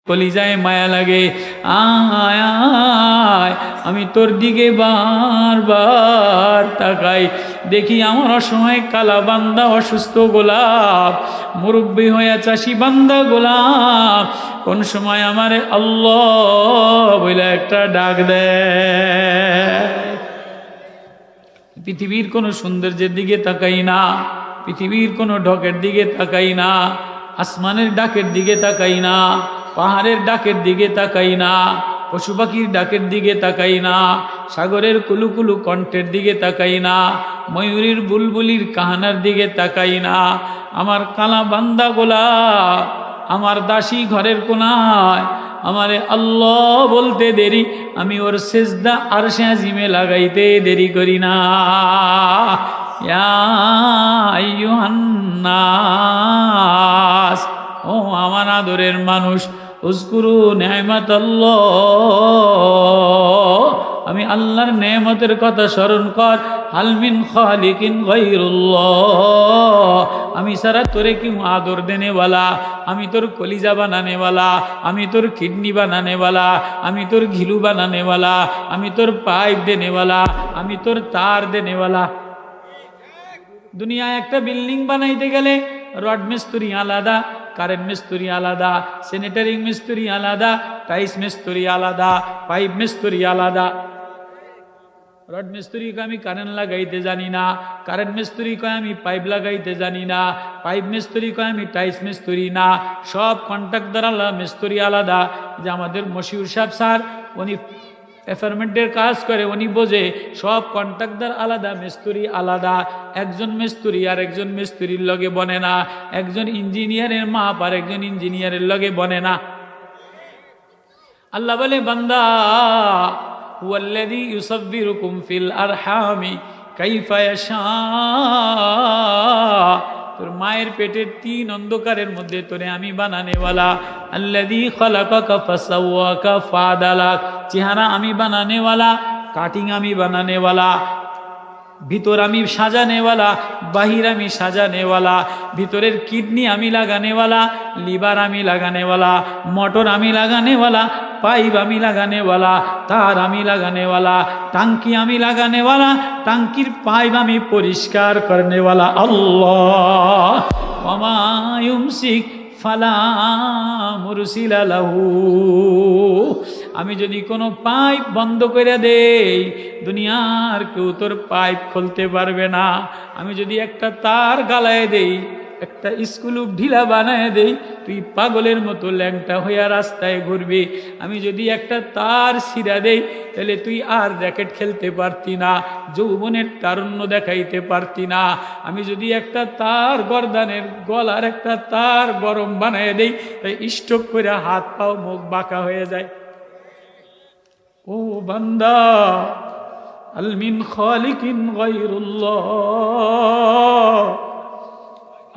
কলিজায় মায়া লাগে, আয় আয়, আমি তোর দিকে বারবার তাকাই, দেখি আমার অসময় কালা বান্দা অসুস্থ গোলাপ, মুরব্বী হয়ে চাষি বান্দা গোলাপ কোন সময় আমারে আল্লাহ বলে একটা ডাক দেয়। পৃথিবীর কোনো সৌন্দর্যের দিকে তাকাই না, পৃথিবীর কোনো ঢকের দিকে তাকাই না, আসমানের ডাকের দিকে তাকাই না, পাহাড়ের ডাকের দিকে তাকাই না, পশু পাখির ডাকের দিকে তাকাই না, সাগরের কুলুকুলু কণ্ঠের দিকে তাকাই না, ময়ূরীর বুলবুলির কাহানার দিকে তাকাই না। আমার কালা বান্দা গোলাপ, আমার দাসী ঘরের কোনায় আমারে আল্লাহ বলতে দেরি, আমি ওর সেজদা আরশে আজিমে লাগাইতে দেরি করি না। ইয়া আইয়ুহান নাস, ও আমার আদরের মানুষ, উযকুরু নি'মাতাল্লাহ, আমি আল্লাহর নেয়ামতের কথা স্মরণ কর। হাল মিন খালিকিন গায়রুল্লাহ, আমি সারা তোরে কি আদর দেনেওয়ালা, আমি তোর কলিজা বানানেওয়ালা, আমি তোর কিডনি বানানেওয়ালা, আমি তোর ঘিলু বানানেওয়ালা, আমি তোর পাইপ দেনেওয়ালা, আমি তোর তার দেনেওয়ালা। দুনিয়ায় একটা বিল্ডিং বানাইতে গেলে রড মিস্ত্রি আলাদা, কারেন্ট মিস্ত্রি আলাদা, স্যানিটারিং মিস্ত্রি আলাদা, টাইলস মিস্ত্রি আলাদা, পাইপ মিস্ত্রি আলাদা। রড মিস্ত্রি কয় আমি কারেন্ট লাগাইতে জানি না, কারেন্ট মিস্ত্রি কয় আমি পাইপ লাগাইতে জানি না, পাইপ মিস্ত্রি কয় আমি টাইলস মিস্ত্রি না। সব কন্ট্রাক্টর আলাদা, মিস্ত্রি আলাদা। যে আমাদের মশিউর সাহেব স্যার, উনি অ্যাপার্টমেন্টের কাজ করে, উনি বোঝে সব কন্ট্রাক্টর আলাদা, মিস্ত্রি আলাদা। একজন মিস্ত্রি আর একজন মিস্ত্রির লগে বনে না, একজন ইঞ্জিনিয়ারের মাপ আর একজন ইঞ্জিনিয়ারের লগে বনে না। আল্লাহ বলে, বান্দা হুয়াল্লাযী ইউসাব্বিরুকুম ফিল আরহামি কাইফা ইয়াশা, তোর মায়ের পেটের 3 অন্ধকারের মধ্যে তোরে আমি বানানেওয়ালা। আল্লাযী খালাকাকা ফাসাওয়াকা ফাআদালাক, চেহারা আমি বানানেওয়ালা, কাটিং আমি বানানেওয়ালা, ভিতর আমি সাজানেওয়ালা, বাহির আমি সাজানেওয়ালা। ভিতরের কিডনি আমি লাগানেওয়ালা, লিভার আমি লাগানেওয়ালা, মোটর আমি লাগানেওয়ালা, পাইপ আমি লাগানেওয়ালা, তার আমি লাগানেওয়ালা, টাঙ্কি আমি লাগানেওয়ালা, টাঙ্কির পাইপ আমি পরিষ্কার করনেওয়ালা। আল্লাহ ওয়া ইউমসিক ফালা মুরসিলা লাহু, আমি যদি কোনো পাইপ বন্ধ করে দেই দুনিয়ার কেউ তোর পাইপ খুলতে পারবে না। আমি যদি একটা তার গালায় দেই, একটা স্কুল ঢিলা বানায় দেই, তুই পাগলের মতো ল্যাংটা হইয়া রাস্তায় ঘুরবি। আমি যদি একটা তার ছিঁড়া দেই, তাহলে তুই আর র্যাকেট খেলতে পারতি না, যৌবনের তারুণ্য দেখাইতে পারতি না। আমি যদি একটা তার গর্দানের গলার একটা তার গরম বানায় দেই, তাই স্ট্রোক করে হাত পাও মুখ বাঁকা হয়ে যায়। ও বান্দা, আল মিন খালিকিন গায়রুল্লাহ,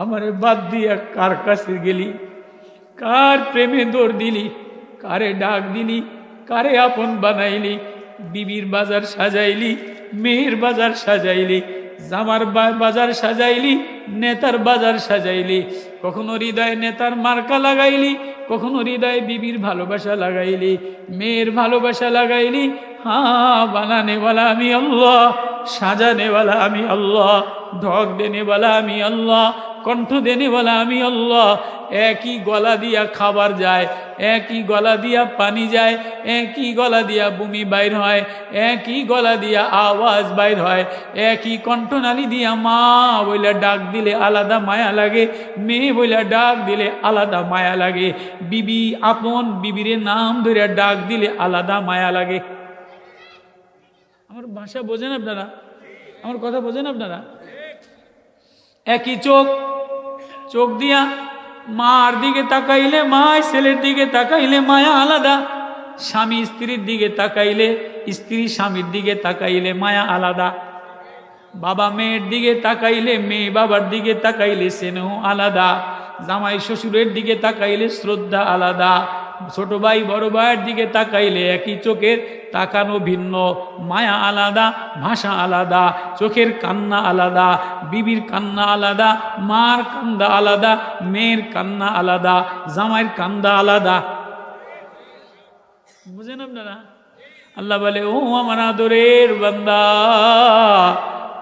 আমারে বাদ দিয়া কার কাছে গেলি, কার প্রেমে দৌড় দিলি, কারে ডাক দিলি, কারে আপন বানাইলি। বিবির বাজার সাজাইলি, মেয়ের বাজার সাজাইলি, জামার বাজার সাজাইলি, নেতার বাজার সাজাইলি। কখনো হৃদয়ে নেতার মার্কা লাগাইলি, কখনো হৃদয়ে বিবির ভালোবাসা লাগাইলি, মেয়ের ভালোবাসা লাগাইলি। হ্যাঁ, বানানেওয়ালা আমি আল্লাহ, সাজানেওয়ালা আমি আল্লাহ, ঢক দেনেওয়ালা আমি আল্লাহ, কণ্ঠ দেনেওয়ালা আমি আল্লাহ। একই গলা দিয়া খাবার যায়, একই গলা দিয়া পানি যায়, একই গলা দিয়া বমি বাইর হয়, একই গলা দিয়া আওয়াজ বাইর হয়, একই কণ্ঠনালী দিয়া মা বইলা ডাক দিলে আলাদা মায়া লাগে, মেয়ে বইলা ডাক দিলে আলাদা মায়া লাগে, বিবি আপন বিবিরে নাম ধরে ডাক দিলে আলাদা মায়া লাগে। আমার ভাষা বোঝেন আপনারা? আমার কথা বোঝেন আপনারা? একই চোখ, চোখ দিয়া মার দিকে তাকাইলে মায়, ছেলের দিকে তাকাইলে মায়া আলাদা, স্বামী স্ত্রীর দিকে তাকাইলে, স্ত্রী স্বামীর দিকে তাকাইলে মায়া আলাদা, বাবা মেয়ের দিকে তাকাইলে, মেয়ে বাবার দিকে তাকাইলে স্নেহ আলাদা, জামাই শ্বশুরের দিকে তাকাইলে শ্রদ্ধা আলাদা, ছোট ভাই বড় ভাইয়ের দিকে তাকাইলে একই চোখের তাকানো ভিন্ন, মায়া আলাদা, ভাষা আলাদা, চোখের কান্না আলাদা, বিবির কান্না আলাদা, মার কান্দা আলাদা, মেয়ের কান্না আলাদা, জামাইয়ের কান্দা আলাদা। বুঝেন আপনারা? আল্লাহ বলে, ও আমার আদরের বান্দা,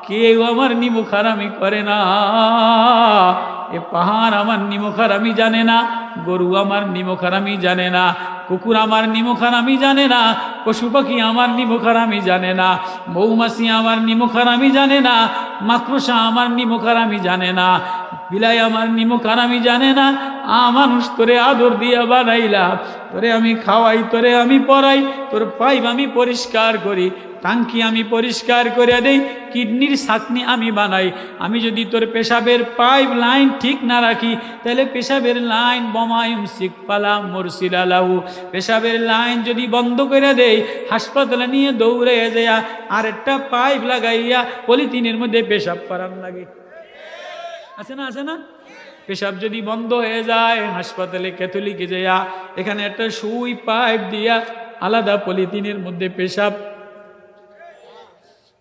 কেউ আমার নিমুখারামি করে না। এ পাহাড় আমার নিমুখারামি জানে না, গরু আমার নিমুখারামি জানে না, কুকুর আমার নিমুখারামি জানে না, পশু পাখি আমার নিমুখারামি জানে না, মৌমাছি আমার নিমুখারামি জানে না, মাকড়সা আমার নিমুখারামি জানে না, বিলাই আমার নিমুখারামি জানে না। মানুষ তোরে আদর দিয়া বানাইলাম, তোরে আমি খাওয়াই, তোরে আমি পড়াই, তোর পাইপ আমি পরিষ্কার করি, টাঙ্কি আমি পরিষ্কার করে দেই, কিডনির ছাকনি আমি বানাই। আমি যদি তোর পেশাবের পাইপ লাইন ঠিক না রাখি, তাহলে পেশাবের লাইন বমায়ুম শিকফালা মুরসিলালাহু, পেশাবের লাইন যদি বন্ধ করে দেই, হাসপাতালে নিয়ে দৌড়ে যায় আরেকটা পাইপ লাগাইয়া পলিথিনের মধ্যে পেশাব করার লাগে। আছে না? আছে না? পেশাব যদি বন্ধ হয়ে যায়, হাসপাতালে ক্যাথলিকে যাইয়া এখানে একটা সুই পাইপ দিয়া আলাদা পলিথিনের মধ্যে পেশাব।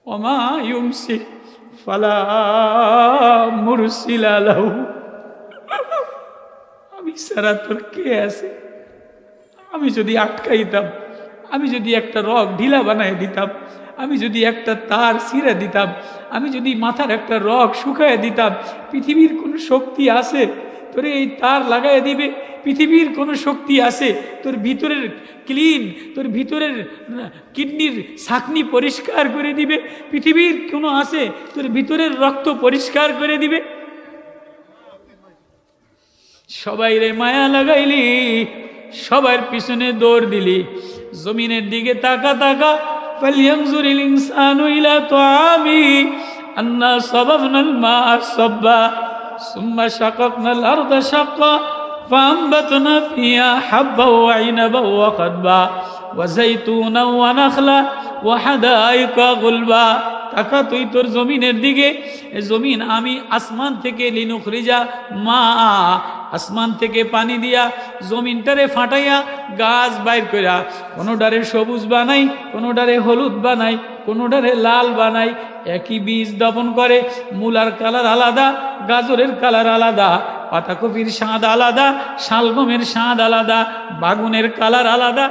ওমা ইউমসিক ফালা মুরসিলা লাহু, আমি সারা তোর কে আছে? আমি যদি আটকাইতাম, আমি যদি একটা রক ঢিলা বানাই দিতাম, আমি যদি একটা তার ছিঁড়ে দিতাম, আমি যদি মাথার একটা রক শুকায় দিতাম, পৃথিবীর কোনো শক্তি আছে তোরে এই তার লাগাই দিবে? পৃথিবীর কোনো শক্তি আছে তোর ভিতরের ক্লিন, তোর ভিতরের কিডনির ছাকনি পরিষ্কার করে দিবে? পৃথিবীর কোনো আছে তোর ভিতরের রক্ত পরিষ্কার করে দিবে? সবাই রে মায়া লাগাইলি, সবার পিছনে দৌড় দিলি, জমিনের দিকে তাকা তাকা। ফালইয়ানজুরিল ইনসানু ইলা তাআমি আন্না সাবাবনাল মা'a সাব্বা সুম্মা শাকাকনাল আরদা শাক্কা ফাআনবাতনা ফিহা হাব্বা ওয়া ইনাবা ওয়া কাদবা ওয়া যাইতুনা ওয়া নাখলা ওয়া হাদাইকা গুলবা। তাকা তুই তোর জমিনের দিকে। জমিন আমি আসমান থেকে লিনুখরিজা মা, আসমান থেকে পানি দিয়া জমিনটারে ফাটাইয়া গাছ বাইর কইরা কোনোটারে সবুজ বানাই, কোনোটারে হলুদ বানাই, কোনোটারে লাল বানাই। একই বীজ দপন করে, মূলার কালার আলাদা, গাজরের কালার আলাদা, পাতাকপির স্বাদ আলাদা, শালগমের স্বাদ আলাদা, বাগুনের কালার আলাদা।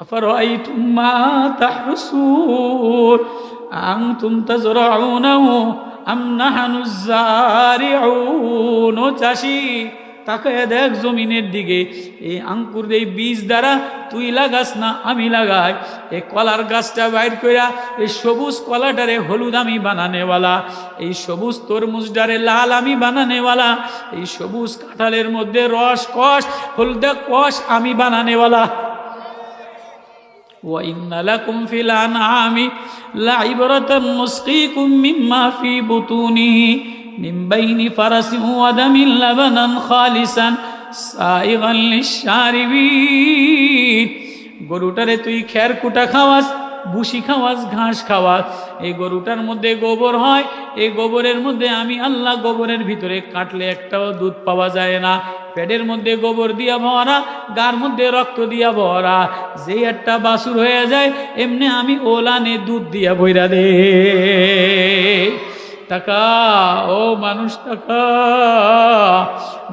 আফারাআইতুম মা তাহরুসুন আনতুম তাজরাউনাহু আম নাহনুজ জারিউন। ও চাষি, তাকায় দেখ জমিনের দিকে। এই আঙ্কুর, এই বীজ দ্বারা তুই লাগাস না, আমি লাগাই। এই কলার গাছটা বাইর কইরা এই সবুজ কলাটারে হলুদ আমি বানানেওয়ালা, এই সবুজ তরমুজটারে লাল আমি বানানেওয়ালা, এই সবুজ কাঁঠালের মধ্যে রস কষ, হলদে কষ আমি বানানেওয়ালা। وَإِنَّ لَكُمْ فِي الْأَنْعَامِ لَعِبْرَةً نُسْقِيكُم مِّمَّا فِي بُطُونِهِ مِن بَيْنِ فَرَثٍ وَدَمٍ لَبَنًا خَالِصًا سَائِغًا لِّلشَّارِبِينَ। গরুটারে তুই খের কুটা খাওয়াস, ভুসি খাওয়াস, ঘাস খাওয়াস। এই গরুটার মধ্যে গোবর হয়, এই গোবরের মধ্যে আমি আল্লাহ গোবরের ভিতরে কাটলে একটাও দুধ পাওয়া যায় না। পেটের মধ্যে গোবর দিয়া ভরা, গার মধ্যে রক্ত দিয়া ভরা। যে একটা বাছুর হয়ে যায়, এমনি আমি ওলানে দুধ দিয়া বইরা দে। টাকা, ও মানুষ টাকা,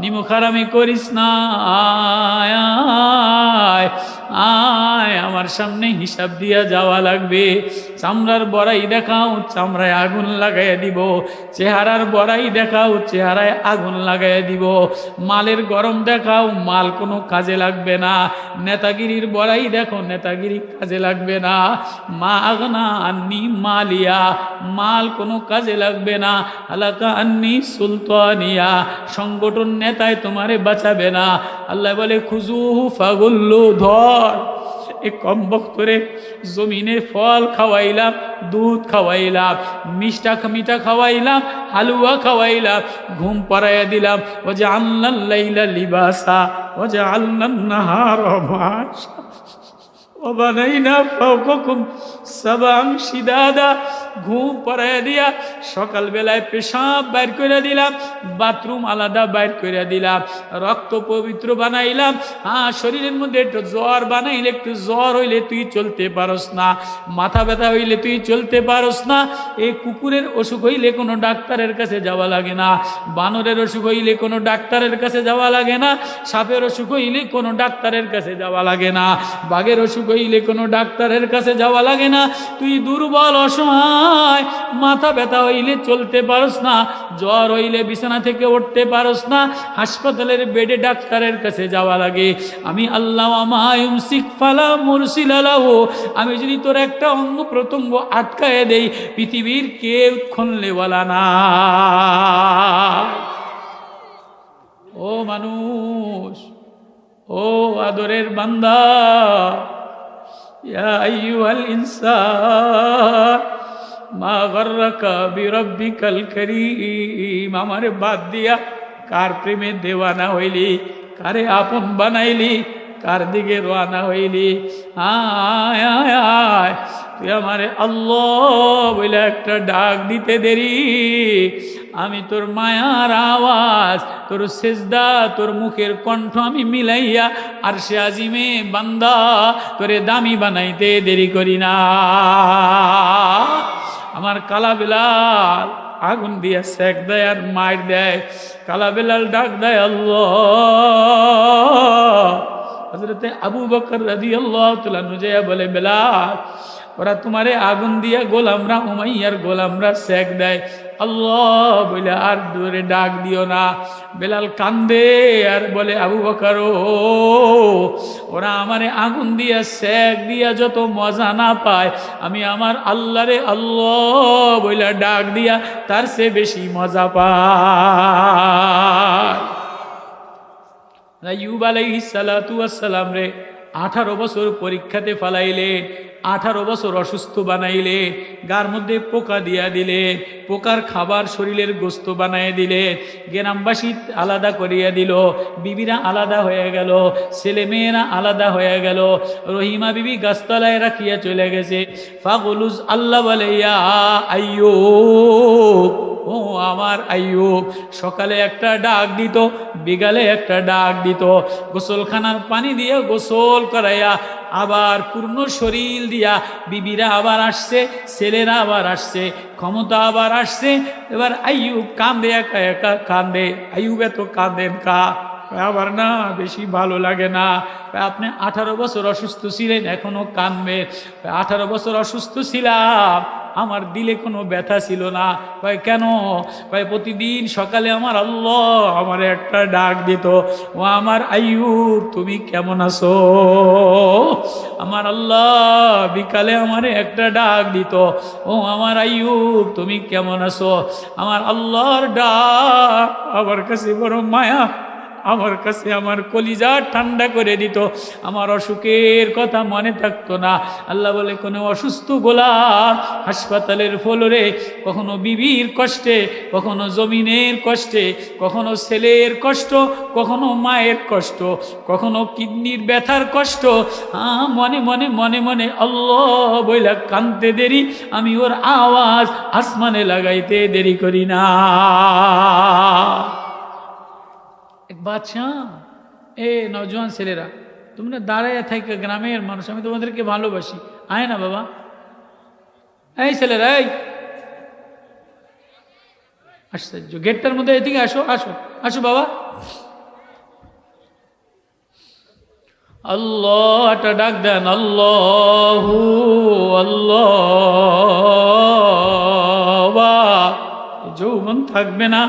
নিমুখারামি করিস না। আয় আয় আয়, আমার সামনে হিসাব দিয়া যাওয়া লাগবে। চামড়ার বড়াই দেখাও, চামড়ায় আগুন লাগাইয়া দিব। চেহারার বড়াই দেখাও, চেহারায় আগুন লাগাইয়া দিব। মালের গরম দেখাও, মাল কোনো কাজে লাগবে না। নেতাগিরির বড়াই দেখো, নেতাগিরি কাজে লাগবে না। মা আগনা আন্নি মালিয়া, মাল কোনো কাজে লাগবে না। আলাকা আন্নি সুলতানিয়া, সংগঠন নেতায় তোমারে বাঁচাবে না। আল্লাহ বলে খুজুহু ফাগুল্লু, ধর। এ কম বক্তরে জমিনে ফল খাওয়াইলাম, দুধ খাওয়াইলাম, মিঠা খাওয়াইলাম, হালুয়া খাওয়াইলাম, ঘুম পাড়াইয়া দিলাম। ও যে আল্লাল লাইলা লিবাসা ও যে আল্লান নাহার মাশা ওয়া বানাইনা ফাওকাকুম সাবআন শিদাদা ঘুম পড়াইয়া দিয়া সকালবেলায় পেশাব বাইর করে দিলাম, বাথরুম আলাদা বাইর করে দিলাম, রক্ত পবিত্র বানাইলাম। শরীরের মধ্যে একটু জ্বর বানাইলে, একটু জ্বর হইলে তুই চলতে পারস না, মাথা ব্যথা হইলে তুই চলতে পারস না। এই কুকুরের অসুখ হইলে কোনো ডাক্তারের কাছে যাওয়া লাগে না, বানরের অসুখ হইলে কোনো ডাক্তারের কাছে যাওয়া লাগে না, সাপের অসুখ হইলে কোনো ডাক্তারের কাছে যাওয়া লাগে না, বাঘের অসুখ হইলে কোনো ডাক্তারের কাছে যাওয়া লাগে না। তুই দুর্বল অসহায়, মাথা ব্যথা হইলে চলতে পারস না, জ্বর হইলে বিছানা থেকে উঠতে পারস না, হাসপাতালের বেডে ডাক্তারের কাছে যাওয়া লাগে। আমি আল্লাহ মায়ুমসিক ফালা মুরসিলা লাহু, আমি যদি তোর একটা অঙ্গ প্রত্যঙ্গ আটকায় দেই, পৃথিবীর কেউ খুনলেওয়ালা না। ও মানুষ, ও আদরের বান্দা, ইয়া আইয়ুহাল ইনসান মা গর্রাকা বিরব্বিকাল কারীম। আমারে বাদ দিয়া কার প্রেমে দেওয়ানা হইলি, কারে আপন বানাইলি, কার দিকে রওনা হইলি? আয় আয় আয়, তুই আমারে আল্লাহ বলে একটা ডাক দিতে দেরি, আমি তোর মায়ার আওয়াজ, তোর সেজদা, তোর মুখের কণ্ঠ আমি মিলাইয়া আরশে আজিমে বান্দা তোরে দামি বানাইতে দেরি করি না। আমার কালা বিলাল আগুন দিয়া সেক দেয় আর মার দেয়। কালা বিলাল ডাক দেয় আল্লাহ। হযরতে আবু বকর রাদিয়াল্লাহু তাআলা নুজায়া বলে, বেলাল, ওরা তোমারে আগুন দিয়া গোলামরা, উমাইয়ার গোলামরা সেক দেয়, আল্লাহ বলে আর দূরে ডাক দিও না। বেলাল কান্দে আর বলে, আবু বকর, ওরা আমারে আগুন দিয়া সেক দিয়া যত মজা না পায়, আমি আমার আল্লাহরে আল্লাহ বলে ডাক দিয়া তার চেয়ে বেশি মজা পায়। আইয়ুব আলাইহিস সালাতু ওয়াস সালাম রে 18 বছর পরীক্ষাতে ফালাইলেন, 18 বছর অসুস্থ বানাইলে, গার মধ্যে পোকা দিয়া দিলে, পোকার খাবার শরীরের গোস্ত বানায় দিলে, গ্রামবাসী আলাদা করিয়া দিল, বিবিরা আলাদা হয়ে গেল, ছেলে মেয়েরা আলাদা হয়ে গেল। রহিমা বিবি গাছতলায় রাখিয়া চলে গেছে। ফাগুলুজ আল্লাহ বলে, ইয়া আইয়ুব, ও আমার আইয়ুব, সকালে একটা ডাক দিত, বিকালে একটা ডাক দিত, গোসলখানার পানি দিয়ে গোসল করাইয়া আবার পূর্ণ শরীর দিয়া বিবিরা আবার আসছে, ছেলেরা আবার আসছে, ক্ষমতা আবার আসছে। এবার আইয়ুব কান্দে, একা একা কান্দে। আইয়ুব এত কাঁদেন কা? আবার না, বেশি ভালো লাগে না। আপনি 18 বছর অসুস্থ ছিলেন, এখনো কাঁদবেন? 18 বছর অসুস্থ ছিলাম, আমার দিলে কোনো ব্যথা ছিল না। কয় কেন? কয় প্রতিদিন সকালে আমার আল্লাহ আমার একটা ডাক দিত, ও আমার আইয়ুব তুমি কেমন আছো? আমার আল্লাহ বিকালে আমারে একটা ডাক দিত, ও আমার আইয়ুব তুমি কেমন আছো? আমার আল্লাহর ডাক আমার কাছে বড় মায়া, আমার কাছে আমার কলিজা ঠান্ডা করে দিত। আমার অসুখের কথা মনে থাকতো না। আল্লাহ বলে, কোনো অসুস্থ গোলাম হাসপাতালের ফ্লোরে, কখনো বিবির কষ্টে, কখনো জমিনের কষ্টে, কখনো ছেলের কষ্ট, কখনো মায়ের কষ্ট, কখনো কিডনির ব্যথার কষ্ট, মনে মনে মনে মনে আল্লাহ বইলা কানতে দেরি, আমি ওর আওয়াজ আসমানে লাগাইতে দেরি করি না। এক বাদশাহ, এ নওজোয়ান ছেলেরা, তোমরা দাঁড়াইয়া থাকে, গ্রামের মানুষ, আমি তোমাদেরকে ভালোবাসি, আয় না বাবা, এই ছেলেরা, এই আশ্চর্য, গেটটার মধ্যে এদিকে আসো, আসো আসো বাবা। আল্লাহটা ডাক দেন, আল্লাহু আল্লাহ। যৌবন থাকবে না,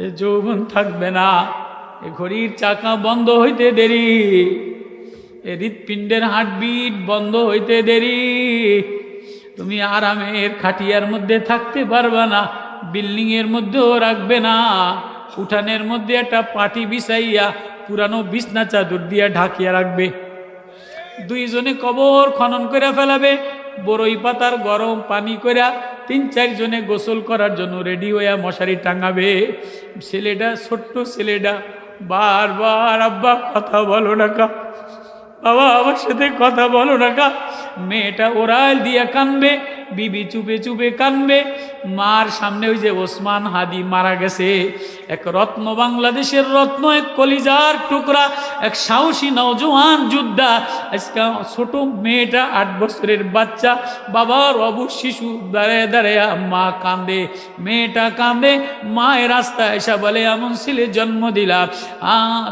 এ যৌবন থাকবে না, এ ঘড়ির চাকা বন্ধ হইতে দেরি, এ হৃৎপিণ্ডের হার্টবিট বন্ধ হইতে দেরি। তুমি আরামের খাটিয়ার মধ্যে থাকতে পারবে না, বিল্ডিং এর মধ্যেও রাখবে না, উঠানের মধ্যে একটা পাটি বিছাইয়া পুরানো বিছনা চাদর দিয়া ঢাকিয়া রাখবে। দুইজনে কবর খনন করে ফেলাবে, বড়ই পাতার গরম পানি কইরা 3-4 জনে গোসল করার জন্য রেডি হইয়া মশারি টাঙাবে। ছেলেটা, ছোট্ট ছেলেটা বারবার, আব্বা কথা বলো না কা, বাবা আমার সাথে কথা বলো না কা। মেয়েটা ওরাল দিয়া কানবে, বিবি চুপে চুপে কানবে। মার সামনে ওই যে ওসমান হাদি মারা গেছে, এক রত্ন, বাংলাদেশের রত্ন, এক কলিজার টুকরা, এক সাহসী নওজোয়ান যোদ্ধা। আজকে ছোট মেয়েটা 8 বছরের বাচ্চা, বাবার অবুঝ শিশু দাঁড়ায় দাঁড়ায় মা কান্দে, মেয়েটা কান্দে। মায়ের রাস্তায় এসে বলে এমন ছেলে জন্ম দিলা,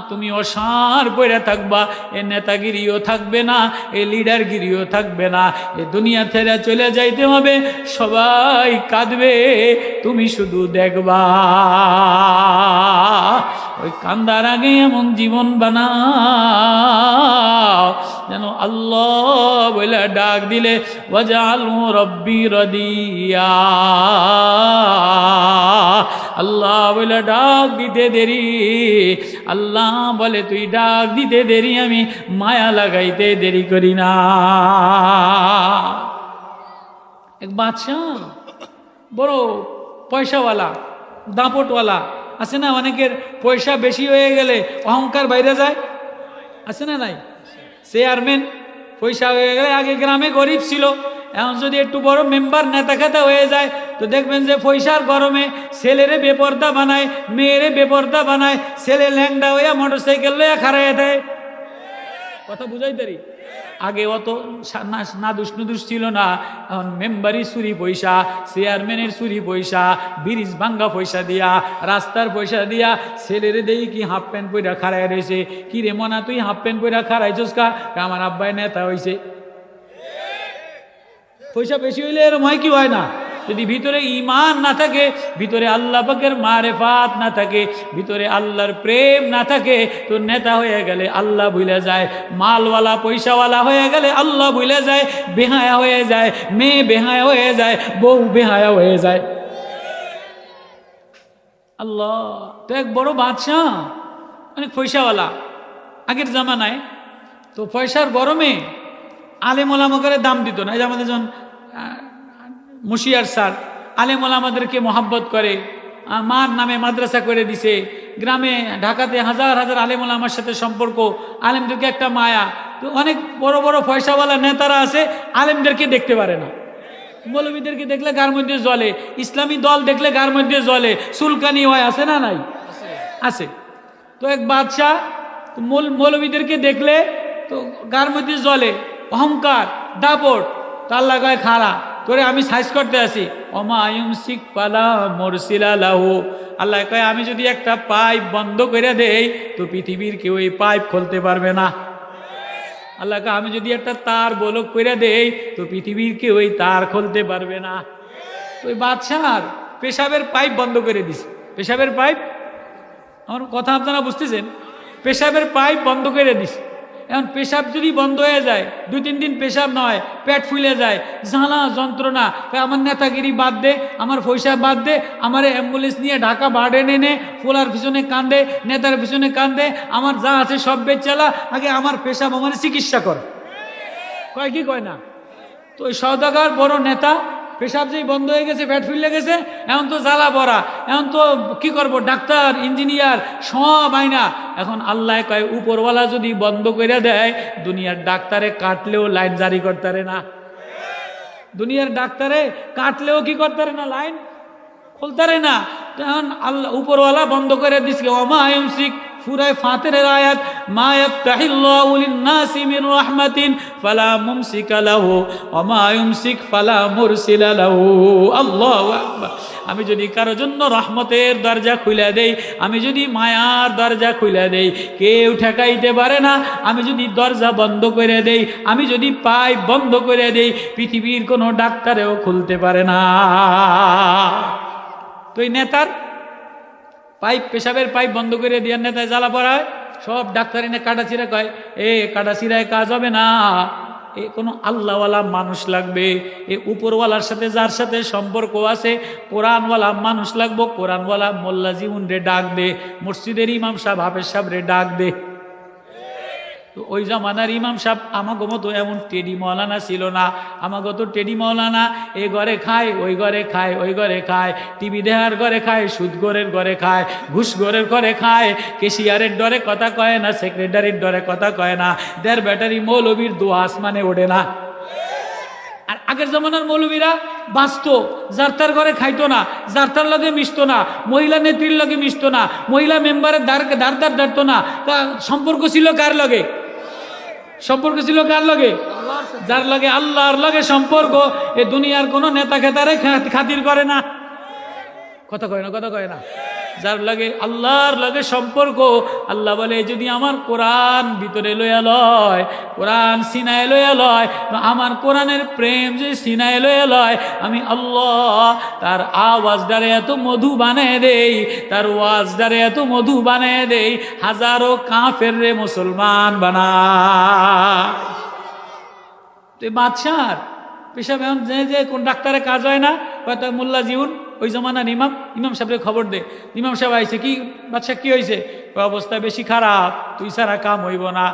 তুমি অসার পড়ে থাকবা, এ নেতাগিরিও থাকবে না, এ লিডারগিরিও থাকবে না, এ দুনিয়া ছেড়ে চলে যাইতে হবে, সবাই কাঁদবে, তুমি শুধু দেখবা। ওই কান্দার আগে এমন জীবন বানাও যেন আল্লাহ বলে ডাক দিলে ওয়াজআলহু রব্বি রাদিয়া, আল্লাহ বলে ডাক দিতে দেরি, আল্লাহ বলে তুই ডাক দিতে দেরি, আমি মায়া লাগাইতে দেরি করি না। এক বাদশা, বড় পয়সাওয়ালা, দাপটওয়ালা আছে না, অনেকের পয়সা বেশি হয়ে গেলে অহংকার বাইরে যায়, আছে না নাই? চেয়ারম্যান পয়সা হয়ে গেলে, আগে গ্রামে গরিব ছিল, এখন যদি একটু বড় মেম্বার নেতা খেতা হয়ে যায় তো দেখবেন যে পয়সার গরমে ছেলেরে বেপর্দা বানায়, মেয়েরে বেপর্দা বানায়, ছেলে ল্যাংডা হইয়া মোটরসাইকেল লইয়া খাড়াইয়া দেয়। কথা বুঝাই পারি? আগে অত নাদুস নুদুস ছিল না, এখন মেম্বারি চুরি পয়সা, চেয়ারম্যানের চুরি পয়সা, ব্রিজ ভাঙ্গা পয়সা দিয়া, রাস্তার পয়সা দিয়া ছেলেরে দেই কি হাফ প্যান্ট পইরা খাড়াই রয়েছে। কি রে মনা তুই হাফ প্যান্ট পইরা খাড়াইছস কা? আমার আব্বাই নেতা হয়েছে। পয়সা বেশি হইলে এরম হয় কি হয় না? যদি ভিতরে ঈমান না থাকে, ভিতরে আল্লাহ পাকের মারেফাত না থাকে, ভিতরে আল্লাহর প্রেম না থাকে, তো নেতা হয়ে গেলে আল্লাহ ভুলে যায়, মালওয়ালা পয়সাওয়ালা হয়ে গেলে আল্লাহ ভুলে যায়, বেহায়া হয়ে যায়, মেয়ে বেহায়া হয়ে যায়, বউ বেহায়া হয়ে যায়। আল্লাহ তো এক বড় বাদশাহ, অনেক পয়সাওয়ালা আগের জামানায়, তো পয়সার গরমে আলেম ওলামাকে দাম দিত না। এই যে আমাদের যখন মুশিয়ার স্যার আলেম ওলামাদেরকে মহাব্বত করে, মার নামে মাদ্রাসা করে দিছে, গ্রামে ঢাকাতে হাজার হাজার আলেম ওলামার সাথে সম্পর্ক, আলেমদেরকে একটা মায়া। তো অনেক বড় বড় পয়সাওয়ালা নেতারা আছে, আলেমদেরকে দেখতে পারে না। মৌলবীদেরকে দেখলে গার মধ্যে জ্বলে, ইসলামী দল দেখলে গার মধ্যে জ্বলে, চুলকানি হয়, আছে না নাই? আছে। তো এক বাদশাহ মৌলবীদেরকে দেখলে তো গার মধ্যে জ্বলে, অহংকার, দাপট, তার লাগায় খাড়া করে আমি সাইজ করতে আসি। ওমা ইউমসিক ফালা মুরসিলা লাহু, আল্লাহ কয় আমি যদি একটা পাইপ বন্ধ করে দেই তো পৃথিবীর কেউ এই পাইপ খুলতে পারবে না। আল্লাহ কয় আমি যদি একটা তার বলক করে দেই তো পৃথিবীর কেউ এই তার খুলতে পারবে না। ওই বাদশার পেশাবের পাইপ বন্ধ করে দিছে। পেশাবের পাইপ, আমার কথা আপনারা বুঝতেছেন? পেশাবের পাইপ বন্ধ করে দিছে। এখন পেশাব যদি বন্ধ হয়ে যায়, 2-3 দিন পেশাব নয়, পেট ফুলে যায়, জ্বালা যন্ত্রণা, আমার নেতাগিরি বাদ দে, আমার পয়সা বাদ দে, আমার অ্যাম্বুলেন্স নিয়ে ঢাকা বার্ডেন এনে ফোলার পিছনে কান্দে, নেতার পিছনে কান্দে, আমার যা আছে সব বেচালা, আগে আমার পেশাব আমার চিকিৎসা কর। কয় কি কয় না? তো ওই সওদাগর বড় নেতা, পেশাব যেই বন্ধ হয়ে গেছে, পেট ফুলে গেছে, এখন তো জ্বালা পড়া, এখন তো কি করব, ডাক্তার ইঞ্জিনিয়ার সব আইনা। এখন আল্লাহ কয় উপরওয়ালা যদি বন্ধ করে দেয়, দুনিয়ার ডাক্তারে কাটলেও লাইন জারি করতে পারে না। দুনিয়ার ডাক্তারে কাটলেও কি করতে পারে না, লাইন খুলতে পারে না। এখন আল্লাহ উপরওয়ালা বন্ধ করে দিচ্ছে। ওমা ইউমসিক, সূরা ফাতিরের আয়াত, মা ইয়াফতাহিল্লাহু লিন-নাসি মির রাহমাতিন ফালা মুমসিকা লাহু ওয়া মা ইউমসিক ফালা মুরসিলা লাহু। আল্লাহু আকবার। আমি যদি কারো জন্য রহমতের দরজা খুলে দেই, আমি যদি মায়ার দরজা খুলে দেই, কেউ ঠেকাইতে পারে না। আমি যদি দরজা বন্ধ করে দেই, আমি যদি পাইপ বন্ধ করে দেই, পৃথিবীর কোনো ডাক্তারেও খুলতে পারে না। তো এই নেতার পাইপ, পেশাবের পাইপ বন্ধ করে দিয়ে নেতায় জ্বালা পড়ায়, সব ডাক্তার এনে কাটাছিরা কয়, এ কাটাছিরায় কাজ হবে না, এ কোনো আল্লাহওয়ালা মানুষ লাগবে, এ উপরওয়ালার সাথে যার সাথে সম্পর্ক আছে, কোরআনওয়ালা মানুষ লাগবো। কোরআনওয়ালা মোল্লা জীবন রে ডাক দে, মসজিদের ইমাম সাহেব হাফেজ সাহেব রে ডাক দে। তো ওই জামানার ইমাম সাহেব আমাকে মতো এমন টেডি মৌলানা ছিল না। আমাকে তো টেডি মৌলানা এ ঘরে খায়, ওই ঘরে খায়, ওই ঘরে খায়, টিভি দেহার ঘরে খায়, সুদগরের ঘরে খায়, ঘুষগরের ঘরে খায়, কেশিয়ারের ডরে কথা কয় না, সেক্রেটারির ডরে কথা কয় না, দেড় ব্যাটারি মৌলবীর দোয়া আসমানে ওঠে না। আর আগের জমানার মৌলবীরা বাঁচত, যার তার ঘরে খাইতো না, যার তার লগে মিশতো না, মহিলা নেত্রীর লগে মিশতো না, মহিলা মেম্বারের দাঁড় দাঁড়তো না। সম্পর্ক ছিল কার লগে? সম্পর্ক ছিল কার লগে? যার লগে আল্লাহর লগে সম্পর্ক, এ দুনিয়ার কোন নেতা খেতারে খাতির করে না। কথা কয় না, কথা কয় না। যার লাগে আল্লাহর লাগে সম্পর্ক, আল্লাহ বলে যদি আমার কোরআন ভিতরে লইয়া লয়, কোরআন সিনায় লইয়া লয়, আমার কোরআনের প্রেম যে সিনায় লইয়া লয়, আমি আল্লাহ তার আওয়াজটারে এত মধু বানিয়ে দেই, তার ওয়াজটারে এত মধু বানিয়ে দেই, হাজারো কাফের রে মুসলমান বানায়। তো বাদশার পেশাব এখন যে কোন ডাক্তারে কাজ হয় না, হয়তো মোল্লা জিউন ওই জমানার ইমাম সাহেবের খবর দে। ইমাম সাহেব আইছে, কি বাদশা কি হয়েছে? অবস্থা বেশি খারাপ, তুই সারা কাম হইব না।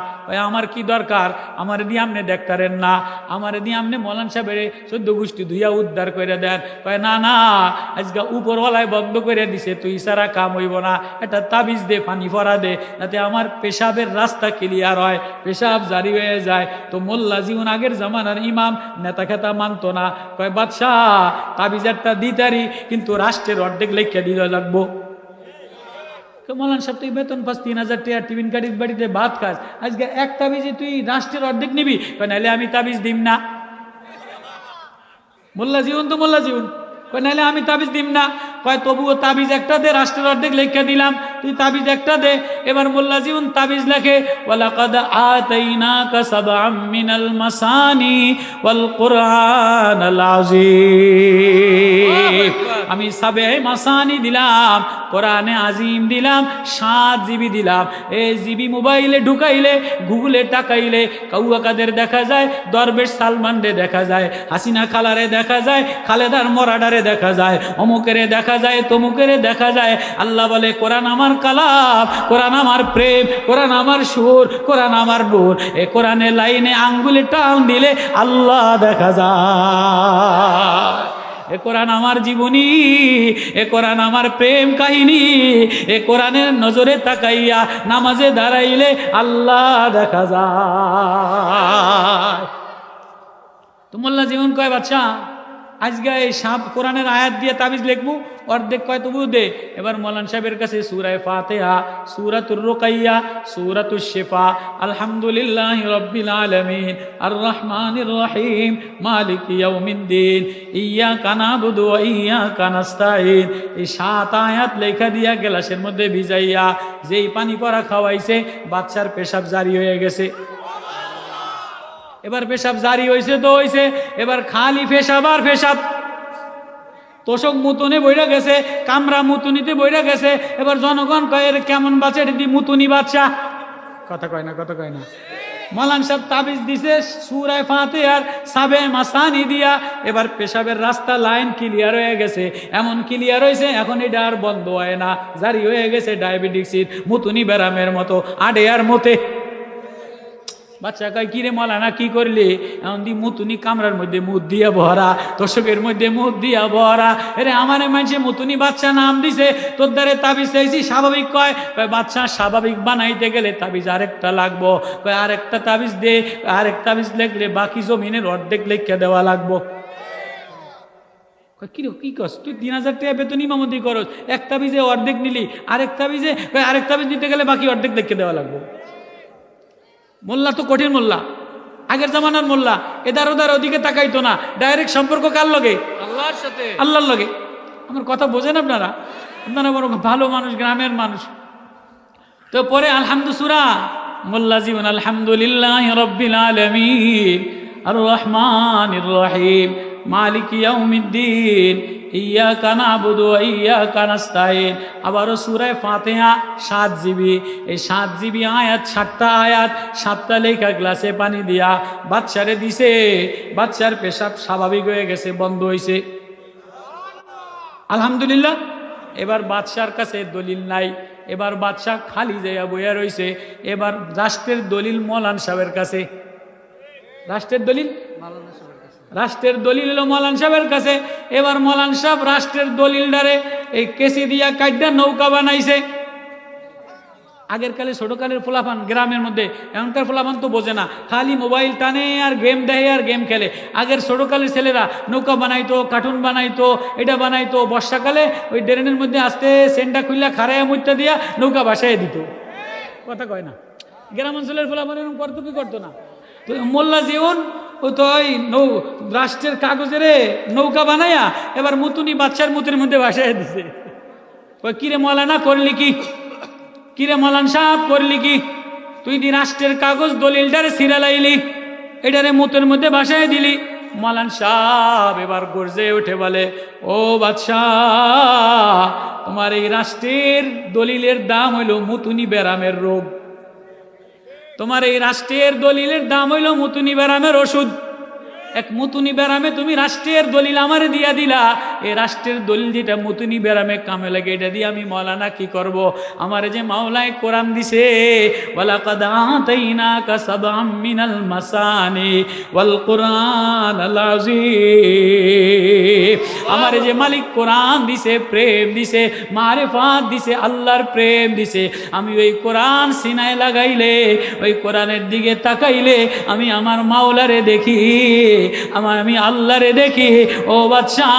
আমার কি দরকার? আমার দিয়ে আমনে দেখতারেন না, আমার দিয়ে আমনে মৌলান সাহেবের 14 গোষ্ঠী ধুইয়া উদ্ধার করে দেন। কয় না না, আজকে উপরওয়ালায় বন্ধ করে দিছে, তুই সারা কাম হইব না, একটা তাবিজ দে, পানি ফরা দে, যাতে আমার পেশাবের রাস্তা ক্লিয়ার হয়, পেশাব জারি হয়ে যায়। তো মোল্লা জীবন আগের জামানার ইমাম নেতা খেতা মানতো না। কয় বাদশাহ তাবিজ একটা দিতারি, কিন্তু রাষ্ট্রের অর্ধেক লেখা দিতে লাগবো। মৌলান সাহেব তুই বেতন পাস 3000 টাকা, টিফিন কাটির বাড়িতে ভাত খাস, আজকে এক তাবিজে তুই রাষ্ট্রের অর্ধেক নিবি? নাহলে আমি তাবিজ দিম না। মোল্লা জীবন তো মোল্লা জীবন, নাহলে আমি তাবিজ দিম না। কয় তবুও তাবিজ একটা দে, রাষ্ট্রের অর্ধেক লেখা দিলাম, তুই তাবিজ একটা দে। এবার মোল্লা জীবন তাবিজ লেখে, ওয়ালাকাদ আতাইনাকা সাবআম মিনাল মাসানি ওয়াল কুরআনাল আযীম। আমি সাবে মাসানি দিলাম, কোরআনে আজিম দিলাম, 7 জিবি দিলাম। এই জিবি মোবাইলে ঢুকাইলে, গুগলে টাকাইলে, কাউয়া কাদের দেখা যায়, দরবেশ সালমান রে দেখা যায়, হাসিনা খালারে দেখা যায়, খালেদার মরাডারে দেখা যায়, অমুকেরে দেখা যায়, তমুকেরে দেখা যায়। আল্লাহ বলে কোরআন আমার কালাম, কোরআন আমার প্রেম, কোরআন আমার সুর, কোরআন আমার নূর। এ কোরআনের লাইনে আঙ্গুলে টান দিলে আল্লাহ দেখা যায়। এ কোরআন আমার জীবনী, এ কোরআন আমার প্রেম কাহিনী। এ কোরআনের নজরে তাকাইয়া নামাজে দাঁড়াইলে আল্লাহ দেখা যায়। তো মোল্লা জীবন কয় বাচ্চা আজকে এই কোরআনের আয়াত দিয়ে তাবিজ লিখবো, অর্ধেক কয় তবু দে। এবার মৌলান সাহেবের কাছে সূরা ফাতিহা, সূরাতুর রুকাইয়া, সূরাতুশ শিফা, আলহামদুলিল্লাহি রাব্বিল আলামিন, আর রহমানির রহিম, মালিকি ইয়াউমিদ্দিন, ইয়্যাকা না'বুদু ওয়া ইয়্যাকা নাস্তাঈন, এই 7 আয়াত লেখা দিয়া গ্লাসের মধ্যে ভিজাইয়া যেই পানি পড়া খাওয়াইছে, বাচ্চার পেশাব জারি হয়ে গেছে। এবার পেশাব জারি হয়েছে তো হয়েছে, এবার খালি পেশাব আর পেশাব, তোষক মুতুনে বইরা গেছে, কামরা মুতুনিতে বইরা গেছে। এবার জনগণ কয় এর কেমন বাচ্চা, এটা দি মুতুনি বাচ্চা। কথা কয় না, কথা কয় না। মৌলান সাহেব তাবিজ দিছে সূরা ফাতিহার সাবে মাসানি দিয়া, এবার পেশাবের রাস্তা লাইন ক্লিয়ার হয়ে গেছে। এমন ক্লিয়ার হয়েছে এখন এটা আর বন্ধ হয় না, জারি হয়ে গেছে ডায়াবেটিক্সের মুতুনি ব্যারামের মতো, আডে আর মতে। বাচ্চা কয় কিরে মৌলানা কি করলি? এমন দি মুতুনি কামরার মধ্যে মুখ দিয়া ভরা, তোষকের মধ্যে মুখ দিয়া ভরা। এরে আমারে মানুষে মুতুনি বাচ্চা নাম দিছে, তোর দ্বারে তাবিজ চাইছি স্বাভাবিক। কয় বাচ্চা স্বাভাবিক বানাইতে গেলে তাবিজ আরেকটা লাগবো। কয় আরেকটা তাবিজ দে, আরেক তাবিজ লেখলে বাকি জমিনের অর্ধেক লেখা দেওয়া লাগবো। কি কস তুই 3000 টাকা বেতন ইমামতি করস, এক তাবিজে অর্ধেক নিলি, আরেক তাবিজে আরেক তাবিজ নিতে গেলে বাকি অর্ধেক লেখা দেওয়া লাগবো। মোল্লা তো কঠিন মোল্লা, আগের জামানার মোল্লা এদার ওদার ওদিকে তাকাইতো না, ডাইরেক্ট সম্পর্ক কার লগে? আল্লাহর সাথে, আল্লাহর লগে। আমার কথা বোঝেন আপনারা? আপনারা বড় ভালো মানুষ, গ্রামের মানুষ। তো পরে আলহামদুসুরা মোল্লা জীবন, আলহামদুলিল্লাহি রাব্বিল আলামিন, আর রহমানির রহিম, মালিকি ইয়াউমিদ্দিন, ইয়্যাকা না'বুদু ওয়া ইয়্যাকা নাস্তাঈন। আবারও সূরা ফাতিহা 7 জিবি, এই 7 জিবি আয়াত, 7টা আয়াত, 7টা লেখা গ্লাসে পানি দিয়া বাচ্চারে দিছে। বাচ্চার পেশাব স্বাভাবিক হয়ে গেছে, বন্ধ হয়েছে, আলহামদুলিল্লাহ। এবার বাদশার কাছে দলিল নাই, এবার বাদশাহ খালি যাইয়া বইয়া রইছে। এবার রাষ্ট্রের দলিল মৌলান সাহেবের কাছে, রাষ্ট্রের দলিল হলো মৌলান সাহেবের কাছে। এবার মৌলান সাহেব রাষ্ট্রের দলিলটারে এই কেসি দিয়া কাইডা নৌকা বানাইছে। আগের কালে ছোটকালের ফোলাফান গ্রামের মধ্যে, এখনকার ফোলাফান তো বোঝে না, খালি মোবাইল টানে আর গেম দেখে আর গেম খেলে। আগের ছোটকালের ছেলেরা নৌকা বানাইতো, কার্টুন বানাইতো, এটা বানাইতো। বর্ষাকালে ওই ড্রেনের মধ্যে আস্তে সেন্টা খুললা খারাইয়া মুইটা দিয়া নৌকা বাসায় দিত। কথা কয় না? গ্রাম অঞ্চলের ফোলাফান এরকম করতো কি করতো না? তো মোল্লা জীবন ও তো ওই রাষ্ট্রের কাগজের নৌকা বানাইয়া এবার মুতুনি বাচ্চার মুতের মধ্যে বাসায় দিছে। ওই কিরে মৌলানা করলি কি, কিরে মৌলান সাহেব করলি কি? তুই দি রাষ্ট্রের কাগজ দলিলটারে সিরালাইলি, এটারে মুতের মধ্যে বাসায় দিলি। মৌলান সাহেব এবার গর্জে উঠে বলে, ও বাদশাহ, তোমার এই রাষ্ট্রের দলিলের দাম হইল মুতুনি বেরামের রোগ, তোমার এই রাষ্ট্রের দলিলের দাম হইল মুতুনি বেরামের ওষুধ। এক মুতুনি বেরামে তুমি রাষ্ট্রের দলিল আমারে দিয়া দিলা, এই রাষ্ট্রের দলিল যেটা মুতুনি বেরামে কামে লাগে, এটা দিয়ে আমি মৌলানা কি করব? আমারে যে মাওলায় কোরআন দিছে, ওয়ালাকাদ আতাইনাকা সাবআম মিনাল মাসানি ওয়াল কুরআনাল আযীম। আমারে যে মালিক কোরআন দিছে, প্রেম দিছে, মারিফাত দিছে, আল্লাহর প্রেম দিছে, আমি ওই কোরআন সিনায় লাগাইলে, ওই কোরআনের দিকে তাকাইলে আমি আমার মাওলারে দেখি, আমি আল্লাহরে দেখি। ও বাদশাহ,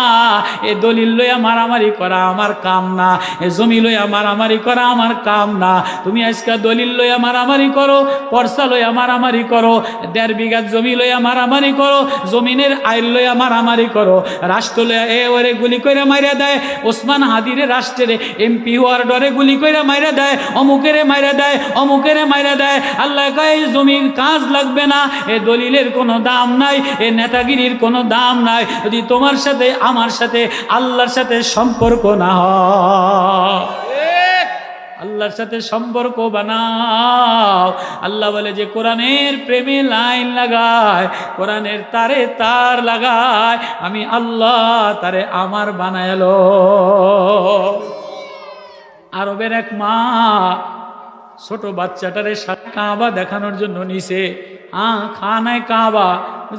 এ দলিল লইয়া মারামারি করা আমার কাম না, এ জমি লইয়া মারামারি করা আমার কাম না। তুমি আজকে দলিল লইয়া মারামারি করো, পর্সা লইয়া মারামারি করো, 1.5 বিঘা জমি লইয়া মারামারি করো, জমিনের আইল লইয়া মারামারি করো, রাষ্ট্র লইয়া এ ওরে গুলি কইরা মাইরা দেয়, ওসমান হাদিরে রাষ্ট্রের এমপি হওয়ার ডরে গুলি কইরা মাইরা দেয়, অমুকেরে মাইরা দেয়, অমুকেরে মাইরা দেয়। আল্লাহ কয় জমির কাজ লাগবে না, এ দলিলের কোনো দাম নাই, এ নেতাগিরির কোনো দাম নাই, যদি তোমার সাথে আমার সাথে আল্লাহর সাথে সম্পর্ক না হয়। আল্লাহর সাথে সম্পর্ক বানাও। আল্লাহ বলে যে কোরআনের প্রেমে লাইন লাগায়, কোরআনের তারে তার লাগায়, আমি আল্লাহ তারে আমার বানাইলো। আরবের এক মা ছোট বাচ্চাটারে কাবা দেখানোর জন্য নিছে। খানায় কাবা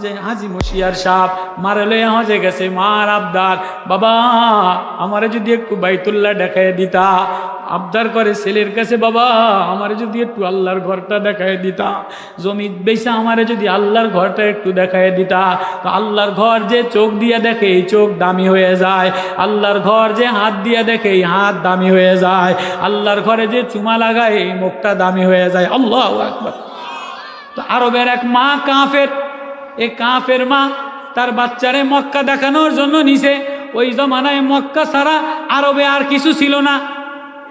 যে হাজি মশিয়ার সাপ মারে লইয়া হজে গেছে, মার আবদার, বাবা আমারে যদি একটু বাইতুল্লাহ দেখায় দিতা। আবদার করে ছেলের কাছে, বাবা আমারে যদি একটু আল্লাহর ঘরটা দেখায় দিতা, জমি বেচা আমারে যদি আল্লাহর ঘরটা একটু দেখায় দিতা। তো আল্লাহর ঘর যে চোখ দিয়ে দেখে এই চোখ দামি হয়ে যায়, আল্লাহর ঘর যে হাত দিয়ে দেখে এই হাত দামি হয়ে যায়, আল্লাহর ঘরে যে চুমা লাগায় এই মুখটা দামি হয়ে যায়। আল্লাহু আকবার। তো আরবের এক মা কাফের, এ কাফের মা তার বাচ্চারে মক্কা দেখানোর জন্য নিছে। ওই জমানায় মক্কা ছাড়া আরবে আর কিছু ছিল না।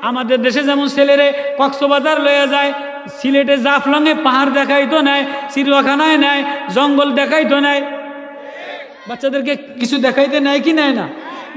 আমাদের দেশে যেমন ছেলেরে কক্সবাজার লয়ে যায়, সিলেটে জাফলংয়ে পাহাড় দেখাইতো নেয়, চিড়িয়াখানায় নেয়, জঙ্গল দেখাইতো নেয়, বাচ্চাদেরকে কিছু দেখাইতে নেয় কি নেয় না?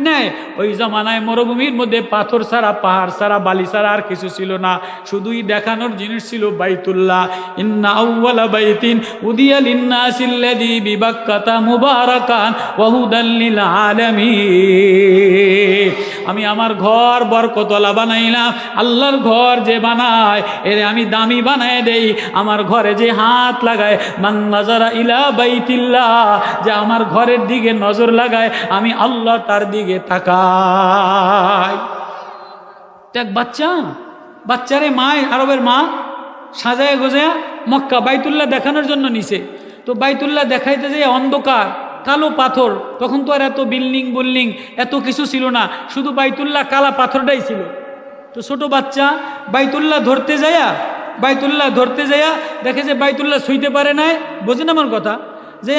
নেয়। ওই জমানায় মরুভূমির মধ্যে পাথর ছাড়া, পাহাড় ছাড়া, বালি ছাড়া আর কিছু ছিল না, শুধুই দেখানোর জিনিস ছিল বাইতুল্লাহ। ইন্না আউওয়ালা বাইতিন উদিয়া লিন্নাসিল্লাযী বিবাক্কাতা মুবারাকান ওয়া হুদাল লিল আলামিন। আমি আমার ঘর বরকতওয়ালা বানাইলাম। আল্লাহর ঘর যে বানায় এর আমি দামি বানায় দেই। আমার ঘরে যে হাত লাগায়, মান নাযারা ইলা বাইতিল্লাহ, যে আমার ঘরের দিকে নজর লাগায়, আমি আল্লাহ তার দিকে তাকাই। এক বাচ্চারে মা, আরবের মা সাজায় গোজায়া মক্কা বাইতুল্লাহ দেখানোর জন্য নিছে। তো বাইতুল্লাহ দেখাইতে যে অন্ধকার, কালো পাথর, তখন তো আর এত বিল্ডিং এত কিছু ছিল না, শুধু বাইতুল্লাহ কালা পাথরটাই ছিল। তো ছোট বাচ্চা বাইতুল্লাহ ধরতে যায়া দেখে যে বাইতুল্লাহ ছুঁইতে পারে নাই। বোঝেন আমার কথা? যে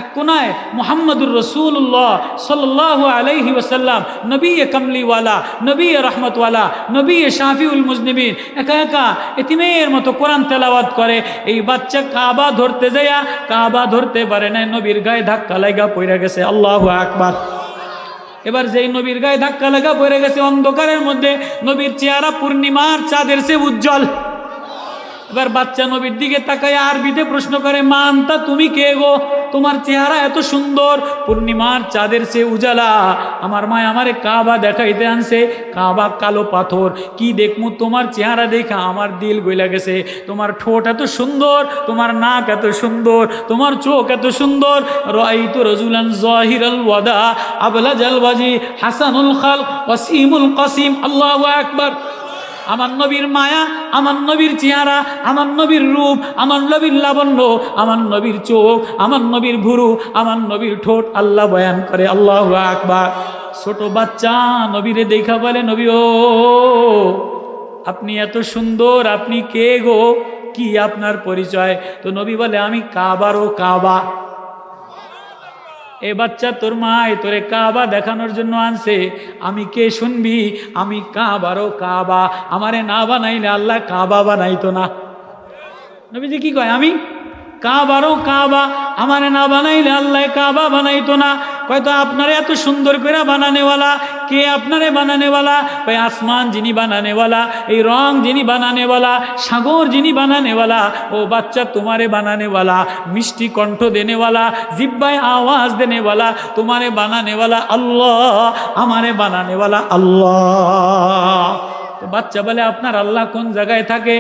এক কোনায় মুহাম্মদুর রাসূলুল্লাহ সাল্লাল্লাহু আলাইহি ওয়াসাল্লাম, নবী কামলিওয়ালা, নবী রহমতওয়ালা, নবী শাফিউল মুজনিবিন, একা একা এতিমের মতো কোরআন তেলাওয়াত করে। এই বাচ্চা কাবা ধরতে যায়া কাবা ধরতে পারে না, নবীর গায়ে ধাক্কা লাগা পড়ে গেছে। আল্লাহু আকবার। এবার যেই নবীর গায়ে ধাক্কা লাগা পড়ে গেছে, অন্ধকারের মধ্যে নবীর চেহারা পূর্ণিমার চাঁদের চেয়ে উজ্জ্বল। এবার বাচ্চা নবীর দিকে তাকায় আরবিতে প্রশ্ন করে, মা আনতা, তুমি কে গো? তোমার চেহারা এত সুন্দর, পূর্ণিমার চাঁদের চেয়ে উজালা। আমার মা আমারে কাবা দেখাইতে আনছে, কাবা কালো পাথর, কি দেখমু তোমার চেহারা দেখা আমার দিল গইলা গেছে। তোমার ঠোঁট এত সুন্দর, তোমার নাক এত সুন্দর, তোমার চোখ এত সুন্দর। রাআইতু রাজুলান যাহিরাল ওয়াদা আবলাজাল ওয়াজি হাসানুল খাল ওয়াসিমুল কাসিম। আল্লাহু আকবার। আমার নবীর মায়া, আমার নবীর চেহারা, আমার নবীর রূপ, আমার নবীর লাবণ্য, আমার নবীর চোখ, আমার নবীর ভুরু, আমার নবীর ঠোঁট আল্লাহ বয়ান করে। আল্লাহু আকবার। ছোট বাচ্চা নবীরে দেখা বলে, নবী ও আপনি এত সুন্দর, আপনি কে গো, কি আপনার পরিচয়? তো নবী বলে আমি কাবারও কাবা। এ বাচ্চা তোর মায় তোরে কাবা দেখানোর জন্য আনছে, আমি কে শুনবি? আমি কাবারও কাবা। আমারে না বানাইলে আল্লাহ কাবা বানাইতো না। নবীজি কি কয়? আমি কাবারও কাবা, আমারে না বানাইলে আল্লাহ কাবা বানাইতো না। হয়তো আপনারে এত সুন্দর করে বানানেওয়ালা কে? আপনারে বানানেওয়ালা কয় আসমান যিনি বানানেওয়ালা, এই রং যিনি বানানেওয়ালা, সাগর যিনি বানানেওয়ালা, ও বাচ্চা তোমারে বানানেওয়ালা, মিষ্টি কণ্ঠ দেনেওয়ালা, জিব্বায় আওয়াজ দেনেওয়ালা, তোমারে বানানেওয়ালা আল্লাহ, আমারে বানানেওয়ালা আল্লাহ। তো বাচ্চা বলে আপনার আল্লাহ কোন জায়গায় থাকে?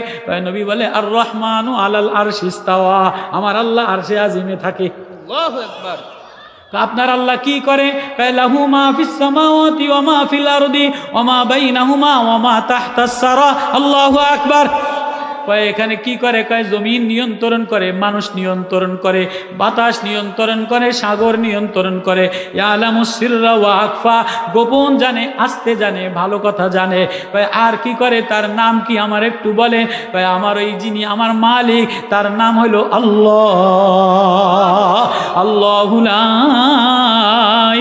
নবী বলে আর রহমানু আলাল আরশি ইস্তাওয়া, আমার আল্লাহ আরশে আজিমে থাকে। আল্লাহু আকবার। আপনার আল্লাহ কি করে? লাহু মা ফিস সামাওয়াতি ওয়া মা ফিল আরদি ওয়া মা বাইনাহুমা ওয়া মা তাহতাস সারা। আল্লাহু আকবার। এখানে কি করে? কয় জমিন নিয়ন্ত্রণ করে, মানুষ নিয়ন্ত্রণ করে, বাতাস নিয়ন্ত্রণ করে, সাগর নিয়ন্ত্রণ করে। ইয়ালামুস সিররা ওয়া আখফা, গোপন জানে, আস্তে জানে, ভালো কথা জানে। আর কি করে? তার নাম কি আমার একটু বলে? আমার ওই যিনি আমার মালিক, তার নাম হলো আল্লাহ। আল্লাহু লা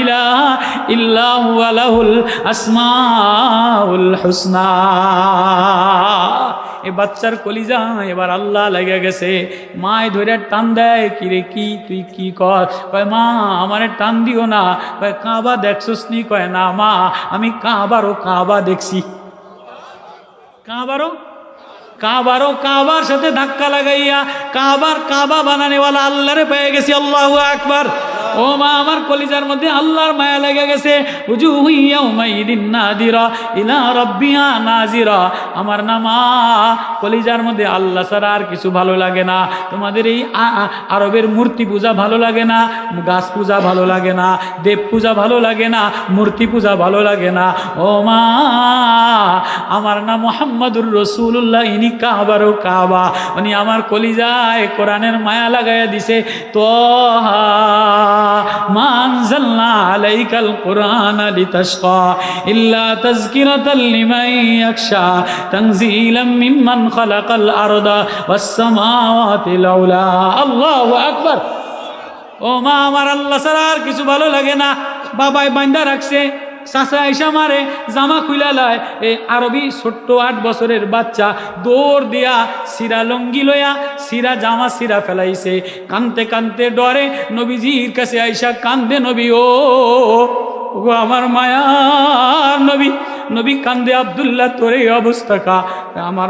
ইলাহা ইল্লা হুয়া লাহুল আসমাউল হুসনা। এ বাচ্চার কলিজা এবার আল্লাহ লেগে গেছে। মায় ধরে টান দেয়, কিরে কি তুই কি কর? কয় মা আমারে টান দিও না। কয় কাবা দেখছস নি? কয় না মা, আমি কাবারও কাবা দেখছি। কাবারও কাবার সাথে ধাক্কা লাগাইয়া কাবার কাবা বানানেওয়ালা আল্লাহরে পেয়ে গেছি। আল্লাহু আকবার। ও মা, আমার কলিজার মধ্যে আল্লাহর মায়া লেগে গেছে। উজুহু ইয়াউমাইদিন নাদিরা ইলা রাব্বিহা নাজিরা। আমার না মা, কলিজার মধ্যে আল্লাহ ছাড়া আর কিছু ভালো লাগে না। তোমাদের এই আরবের মূর্তি পূজা ভালো লাগে না, গাছ পূজা ভালো লাগে না, দেব পূজা ভালো লাগে না, মূর্তি পূজা ভালো লাগে না। ও মা, আমার না মুহাম্মাদুর রাসূলুল্লাহ, ইনি কাবারও কাবা। উনি আমার কলিজায় কোরআনের মায়া লাগাইয়া দিছে। তোহা মা আনজালনা আলাইকাল কুরআনা লিতাশকা ইল্লা তাযকিরাতাল লিমান ইয়াখশা তানজিলাম মিম্মান খালাকাল আরদা ওয়াস সামাওয়াতিল আউলা। আল্লাহু আকবার। ও মা, আমার আল্লাহ ছাড়া আর কিছু ভালো লাগে না। বাবাই বান্দা রাখছে, চাচা আইসা মারে, জামা খুইলা লয়। এই আরবি ছোট্ট 8 বছরের বাচ্চা দৌড় দিয়া সিরা লঙ্গি লইয়া সিরা জামা সিরা ফেলাইছে। কানতে কানতে ডরে নবীজির কাছে আইসা কান্দে, নবী ও আমার মায়ার নবী। নবী কান্দে, আব্দুল্লাহ তোর এই অবস্থা কা? আমার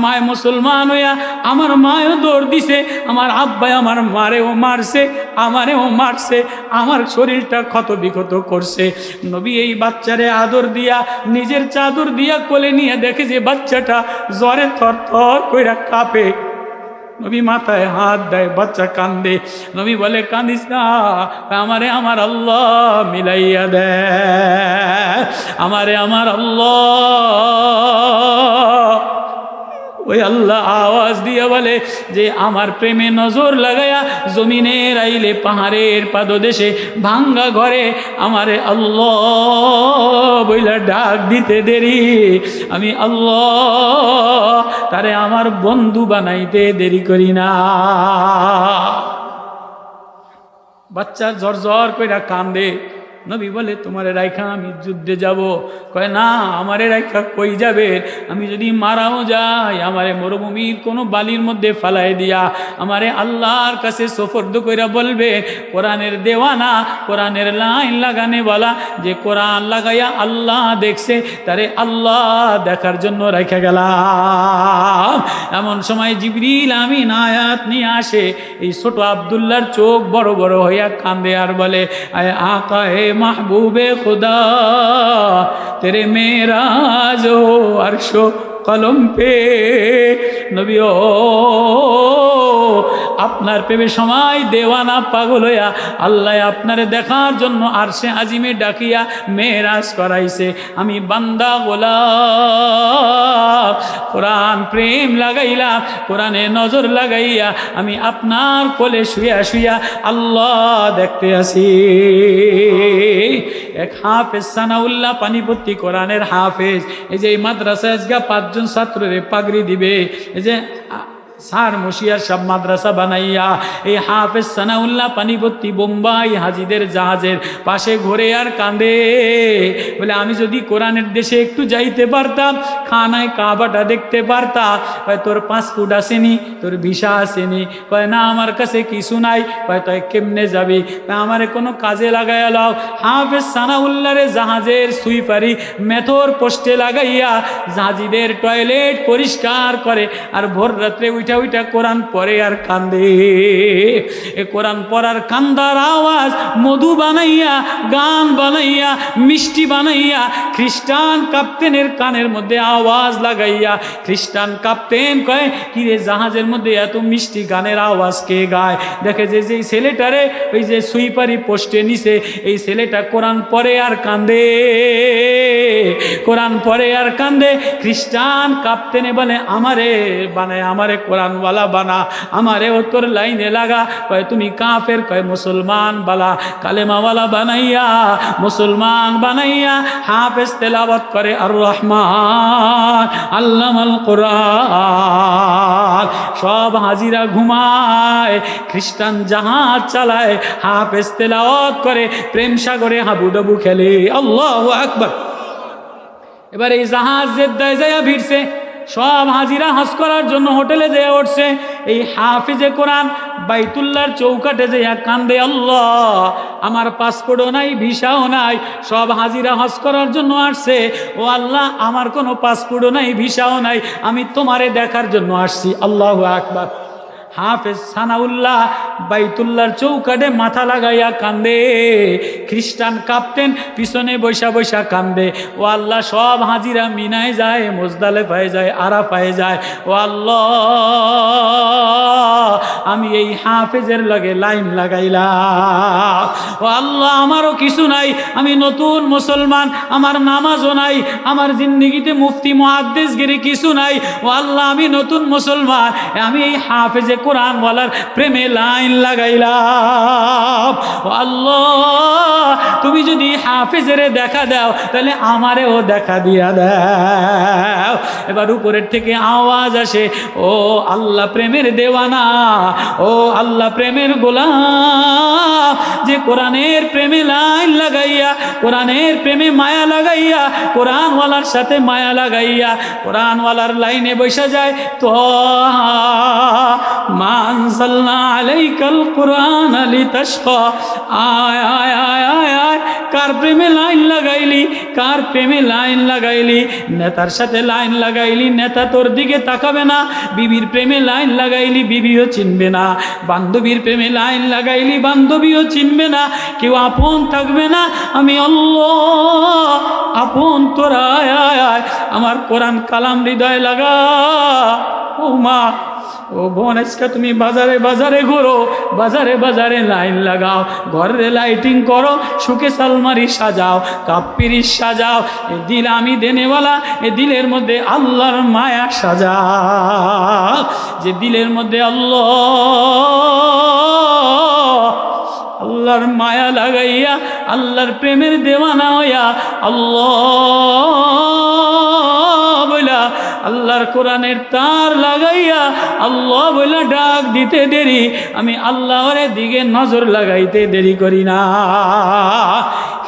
মায় মুসলমান হইয়া আমার মায়ও দৌড় দিছে, আমার আব্বাই আমার মারেও মারছে, আমারেও মারছে, আমার শরীরটা ক্ষত বিক্ষত করছে। নবী এই বাচ্চারে আদর দিয়া নিজের চাদর দিয়া কোলে নিয়ে দেখে যে বাচ্চাটা জ্বরে থর থর কইরা কাঁপে। নবী মাথায় হাত দেয়, বাচ্চা কান্দে। নবী বলে কান্দিস না, আমারে আমার আল্লাহ মিলাইয়া দেয়, আমারে আমার আল্লাহ। ওই আল্লাহ আওয়াজ দিয়ে বলে যে আমার প্রেমে নজর লাগায়া জমিনের আইলে পাহাড়ের পাদদেশে ভাঙ্গা ঘরে আমারে আল্লাহ বইলা ডাক দিতে দেরি, আমি আল্লাহ তারে আমার বন্ধু বানাইতে দেরি করি না। বাচ্চা ঝরঝর কইরা কান্দে। নবী বলে তোমারে রাইখা আমি যুদ্ধে যাব। কয় না, আমারে রাইখা কই যাবে? আমি যদি মারাও যাই আমারে মরুভূমির কোনো বালির মধ্যে ফালাই দিয়া আমারে আল্লাহর কাছে সুপর্দ কইরা বলবে কোরআনের দেওয়ানা, কোরআনের লাইন লাগানে বলা, যে কোরআন লাগাইয়া আল্লাহ দেখছে তারে আল্লাহ দেখার জন্য রাইখা গেলাম। এমন সময় জিবরিল আমিন আয়াত নিয়ে আসে। এই ছোট আব্দুল্লাহর চোখ বড় বড় হইয়া কান্দে আর বলে, আয় আকা হে মাহবুবে খুদা, তেরে মেরাজ ও আরশো কলম পে। নবী ও আপনার প্রেমে সময় দেওয়ানা পাগল হইয়া আল্লাহ আপনারে দেখার জন্য আরশে আজিমে ডাকিয়া মেরাজ করাইছে। আমি বান্দা গোলাম কোরআন প্রেম লাগাইলাম, কোরআনে নজর লাগাইয়া আমি আপনার কোলে শুয়া শুয়া আল্লাহ দেখতে আসি। এক হাফেজ সানাউল্লাহ পানিপত্তি কোরআনের হাফেজ, এই যে এই মাদ্রাসায় আজকে 5 জন ছাত্ররে পাগড়ি দিবে, এই যে সার মশিয়ার সব মাদ্রাসা বানাইয়া এই হাফেজ সানাউল্লাহ পানিপত্তি বোম্বাই হাজিদের জাহাজের পাশে ঘুরে আর কাঁদে, বলে আমি যদি কোরআনের দেশে একটু যাইতে পারতাম, খানায় কাবাটা দেখতে পারতাম। কয় তোর পাসপোর্ট আসেনি, তোর ভিসা আসেনি? কয় না আমার কাছে কিছু নাই। কয় তুই কেমনে যাবি? আমারে কোনো কাজে লাগাইয়া লাও। হাফেজ সানাউল্লাহরে জাহাজের সুইপারি মেথর পোস্টে লাগাইয়া জাহাজিদের টয়লেট পরিষ্কার করে, আর ভোর রাত্রে উঠা কোরআন পড়ে আর কান্দে। এ কোরআন পড়ার কান্দার আওয়াজ মধু বানাইয়া, গান বানাইয়া, মিষ্টি বানাইয়া খ্রিস্টান কাপ্তেনের কানের মধ্যে আওয়াজ লাগাইয়া। খ্রিস্টান কাপ্তেন কয়, কিরে জাহাজের মধ্যে এত মিষ্টি গানের আওয়াজ কে গায়? দেখে যে যেই ছেলেটারে ওই যে সুইপারি পোস্টে নিছে, এই ছেলেটা কোরআন পড়ে আর কান্দে, কোরআন পড়ে আর কান্দে। খ্রিস্টান কাপ্তেনে বলে আমারে বানায়, আমারে কোরআনওয়ালা বানা, আমারে ও তোর লাইনে লাগা। কয় তুমি কাফের? কয় মুসলমান বালা, কালেমাওয়ালা বানাইয়া, মুসলমান বানাইয়া হাফেজ তেলাওয়াত করে আর রহমান আল্লামাল কোরআন। সব হাজিরা ঘুমায়, খ্রিস্টান জাহাজ চালায়, হাফেজ তেলাওয়াত করে, প্রেম সাগরে হাবুডুবু খেলে। আল্লাহু আকবার। এবার এই জাহাজ জেদ্দায় যাইয়া ভিড়ছে, সব হাজিরা হজ করার জন্য হোটেলে যেয়ে উঠছে। এই হাফিজে কোরআন বাইতুল্লাহর চৌকাটে যেয়া কান্দে, আল্লাহ আমার পাসপোর্টও নাই, ভিসাও নাই, সব হাজিরা হজ করার জন্য আসছে। ও আল্লাহ আমার কোনো পাসপোর্টও নাই, ভিসাও নাই, আমি তোমারে দেখার জন্য আসছি। আল্লাহু আকবার। হাফেজ সানাউল্লাহ বাইতুল্লাহর চৌকাটে মাথা লাগাইয়া কান্দে, খ্রিস্টান কাপ্তেন পিছনে বৈশা বৈশা কান্দে। ও আল্লাহ সব হাজিরা মিনায় যায়, মুজদালেফায় যায়, আরাফায় যায়। ও আল্লাহ আমি এই হাফেজের লগে লাইন লাগাইলাম। ও আল্লাহ আমারও কিছু নাই, আমি নতুন মুসলমান, আমার নামাজও নাই, আমার জিন্দিগিতে মুফতি মুহাদ্দিসগিরি কিছু নাই। ও আল্লাহ আমি নতুন মুসলমান, আমি এই হাফেজে কোরআনওয়ালার প্রেমে লাইন লাগাইলাম। ও আল্লাহ তুমি যদি হাফেজেরে দেখা দাও তাহলে আমারেও দেখা দিয়া দাও। এবার উপরের থেকে আওয়াজ আসে, ও আল্লাহ প্রেমের দেওয়ানা, ও আল্লাহ প্রেমের গোলাম, যে কোরআনের প্রেমে লাইন লাগাইয়া, কোরআনের প্রেমে মায়া লাগাইয়া, কোরআনওয়ালার সাথে মায়া লাগাইয়া কোরআনওয়ালার লাইনে বসে যায়। তো মা আনজালনা আলাইকাল কুরআন লিতাশকা। আয় আয় আয় আয় আয়, কার প্রেমে লাইন লাগাইলি, কার প্রেমে লাইন লাগাইলি? নেতার সাথে লাইন লাগাইলি, নেতা তোর দিকে তাকাবে না। বিবির প্রেমে লাইন লাগাইলি, বিবিও চিনবে না। বান্ধবীর প্রেমে লাইন লাগাইলি, বান্ধবীও চিনবে না। কেউ আপন থাকবে না। আমি আল্লাহ আপন তোরা। আয় আয় আয়, আমার কোরআন কালাম হৃদয় লাগা। ও মা, ও বোন, আজকে তুমি বাজারে বাজারে ঘোরো, বাজারে বাজারে লাইন লাগাও, ঘরে লাইটিং করো, সুখে সালমারি সাজাও, কাপ্পিরি সাজাও। এ দিল আমি দেনেওয়ালা, এ দিলের মধ্যে আল্লাহর মায়া সাজাও। যে দিলের মধ্যে আল্লাহর মায়া লাগাইয়া, আল্লাহর প্রেমের দেওয়ানা হইয়া, আল্লাহ বইলা, আল্লাহর কোরআনের তার লাগাইয়া, আল্লাহ বইলা ডাক দিতে দেরি, আমি আল্লাহর দিকে নজর লাগাইতে দেরি করি না।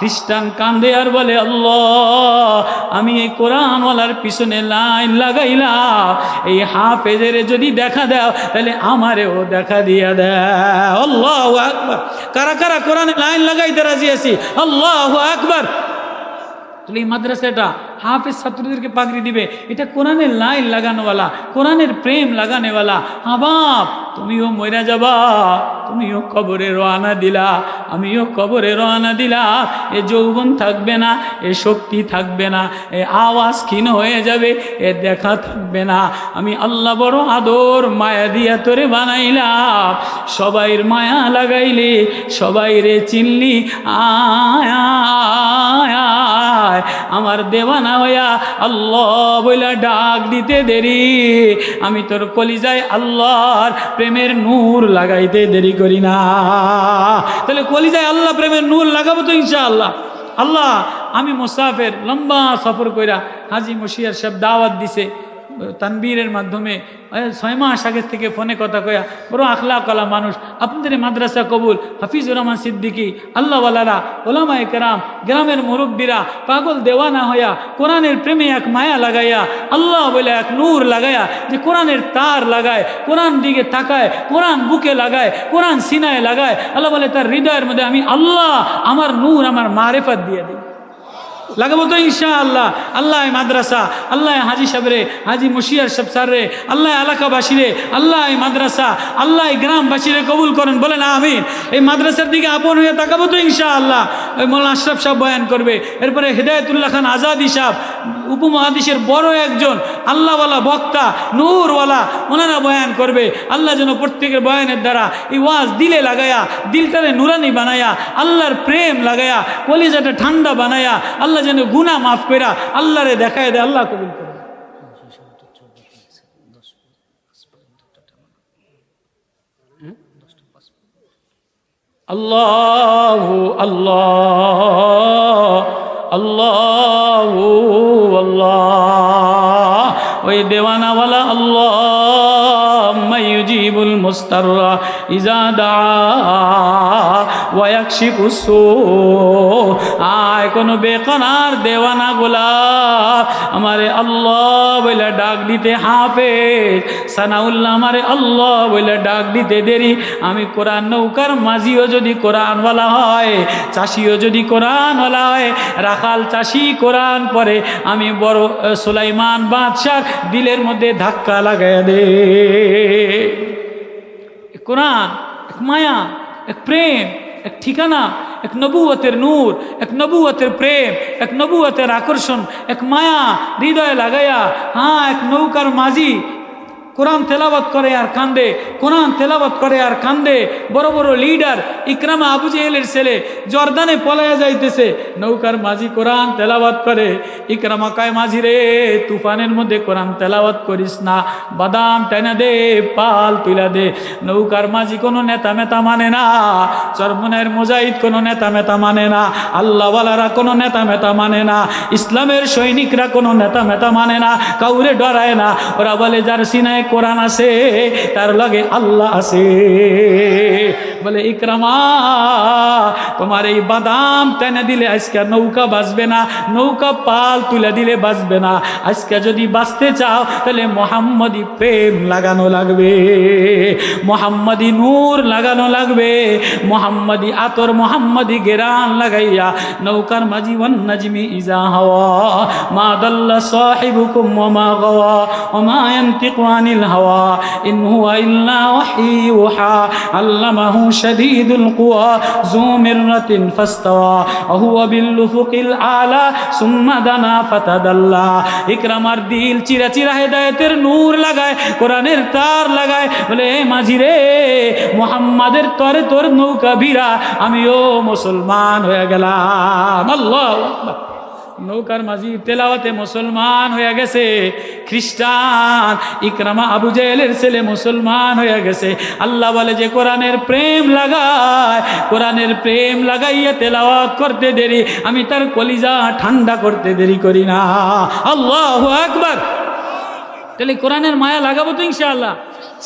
খ্রিস্টান কান্দে আর বলে আল্লাহ আমি এই কোরআনওয়ালার পিছনে লাইন লাগাইলাম, এই হাফেজের যদি দেখা দাও তাহলে আমারেও দেখা দিয়া দাও। আল্লাহু আকবার। কারা কারা কোরআনে লাইন লাগাইতে রাজি আছি? আল্লাহু আকবার। তাহলে এই মাদ্রাসাটা হাফেজ ছাত্রদেরকে পাগড়ি দিবে, এটা কোরআনের লাইন লাগানোওয়ালা, কোরআনের প্রেম লাগানোওয়ালা। বাপ তুমিও মইরা যাবা, তুমিও কবরে রওনা দিলা, আমিও কবরে রওনা দিলাম। এ যৌবন থাকবে না, এ শক্তি থাকবে না, এ আওয়াজ ক্ষীণ হয়ে যাবে, এ দেখা থাকবে না। আমি আল্লাহ বড় আদর মায়া দিয়া তোরে বানাইলাম, সবাইয়ের মায়া লাগাইলে সবাই রে চিনলি। আয় আয় আয় আমার দেওয়ানা হইয়া আল্লাহ বইলা ডাক দিতে দেরি, আমি তোর কলিজায় আল্লাহর প্রেমের নূর লাগাইতে দেরি করি না। তাহলে কলিজায় আল্লাহ প্রেমের নূর লাগাবো তো ইনশাআল্লাহ। আল্লাহ আমি মুসাফির, লম্বা সফর কইরা হাজি মশিয়ার সাহেব দাওয়াত দিছে তানবীরের মাধ্যমে, 6 মাস আগে থেকে ফোনে কথা কয়া, বড় আখলাকালা মানুষ, আপনাদের মাদ্রাসা কবুল। হাফিজুর রহমান সিদ্দিকী, আল্লাহওয়ালারা, ওলামায়ে কেরাম, গ্রামের মুরব্বীরা পাগল দেওয়ানা হইয়া কোরআনের প্রেমে এক মায়া লাগাইয়া, আল্লাহ বলে এক নূর লাগাইয়া, যে কোরআনের তার লাগায়, কোরআন দিকে তাকায়, কোরআন বুকে লাগায়, কোরআন সিনায় লাগায়। আল্লাহ বলে তার হৃদয়ের মধ্যে আমি আল্লাহ আমার নূর আমার মারেফত দিয়ে দিই। লাগাবো তো ইনশাআল্লাহ। আল্লাহ মাদ্রাসা, আল্লাহ হাজি সাহেবরে, হাজি মুশিয়ার সাহেব স্যাররে, আল্লাহ এলাকাবাসীরে, আল্লাহ মাদ্রাসা, আল্লাহ গ্রামবাসীরে কবুল করেন, বলেন আমিন। এই মাদ্রাসার দিকে আপন হয়ে তাকাবো তো ইনশাআল্লাহ। ওই মৌলানা আশরাফ সাহেব বয়ান করবে, এরপরে হেদায়েতুল্লাহ খান আজাদি সাহেব, উপমহাদেশের বড় একজন আল্লাহওয়ালা বক্তা, নূরওয়ালা, ওনারা বয়ান করবে। আল্লাহ যেন প্রত্যেকের বয়ানের দ্বারা এই ওয়াজ দিলে লাগায়া, দিলটারে নুরানি বানায়া, আল্লাহর প্রেম লাগায়া, কলিজাটা ঠান্ডা বানায়া, আল্লাহ যেন গুনাহ মাফ কইরা আল্লাহরে দেখায় দেয়। আল্লাহ কবুল করে। আল্লাহু আল্লাহ আল্লাহু আল্লাহ। ওই দেওয়ানাওয়ালা আল্লাহ মাইয়ুজিবুল মুস্তাররা ইজা দা ওয়া ইয়াকশিফুস সু। আয় কোন বেকানার দেওয়ানা গোলা আমারে আল্লাহ বলে ডাক দিতে, হাফেজ সানাউল্লাহ আমারে আল্লাহ বলে ডাক দিতে দেরি। আমি কোরআন নৌকার মাঝিও যদি কোরআনওয়ালা হয়, চাষিও যদি কোরআনওয়ালা হয়, রাখাল চাষি কোরআন পড়ে, আমি বড় সুলাইমান বাদশার দিলের মধ্যে ধাক্কা লাগায় দে। কোরআন এক মায়া, এক প্রেম, এক ঠিকানা, এক নবুয়তের নূর, এক নবুয়তের প্রেম, এক নবুয়তের আকর্ষণ, এক মায়া হৃদয়ে লাগাইয়া। হ্যাঁ, এক নৌকার মাঝি কোরআন তেলাওয়াত করে আর কান্দে, কোরআন তেলাওয়াত করে আর কান্দে। বড় বড় লিডার ইকরামা আবু জেহেলের ছেলে জর্দানে পলায়া যাইতেছে, নৌকার মাঝি কোরআন তেলাওয়াত করে। ইকরামা কয় মাঝি রে, তুফানের মধ্যে কোরআন তেলাওয়াত করিস না, বাদাম টাইনা দে, পাল তুলা দে। নৌকার মাঝি কোনো নেতা মেতা মানে না, চরমনের মুজাহিদ কোনো নেতা মেতা মানে না, আল্লাহওয়ালারা কোনো নেতা মেতা মানে না, ইসলামের সৈনিকরা কোনো নেতা মেতা মানে না, কাউরে ডরায় না। ওরা বলে যার সিনায় কোরআন আছে তার লগে আল্লাহ আছে। বলে ইকরামা তোমার এই বাদাম টেনে দিলে আজকে নৌকা বাঁচবে না, নৌকা পাল তুলে দিলে বাঁচবে না। আজকে যদি বাঁচতে চাও তাহলে মোহাম্মদী প্রেম লাগানো লাগবে, মোহাম্মদী নূর লাগানো লাগবে, মোহাম্মদী আতর, মোহাম্মদী গেরান লাগাইয়া। নৌকার মাঝি ওয়ান নাজমি ইজা হাওয়া মা দাল্লা সাহিবুকুম ওয়া মা গাওয়া ওয়া মা ইয়ানতিকু আনিল হাওয়া ইন হুয়া ইল্লা ওয়াহী ইউহা আল্লামাহু শাদীদুল কুওয়া যু মিররাতিন ফাস্তাওয়া ওয়া হুয়া বিল উফুকিল আলা সুম্মা দানা ফাতাদাল্লা। ইকরামার দিল চিরা চিরা হেদায়েতের নূর লাগায়, কোরআনের তার লাগায়। বলে মাঝি রে, মুহাম্মাদের তরে তোর নৌকা ভিড়া, আমিও মুসলমান হয়ে গেলাম। আল্লাহু আকবার। নৌকার মাঝি তেলাওয়াতে মুসলমান হয়ে গেছে। খ্রিস্টান ইকরামা আবু জেহেলের ছেলে মুসলমান হয়ে গেছে। আল্লাহ বলে যে কোরআনের প্রেম লাগায়, কোরআনের প্রেম লাগাইয়া তেলাওয়াত করতে দেরি, আমি তার কলিজা ঠান্ডা করতে দেরি করি না। আল্লাহু আকবার। তাহলে কোরআনের মায়া লাগাবো তো ইনশাআল্লাহ,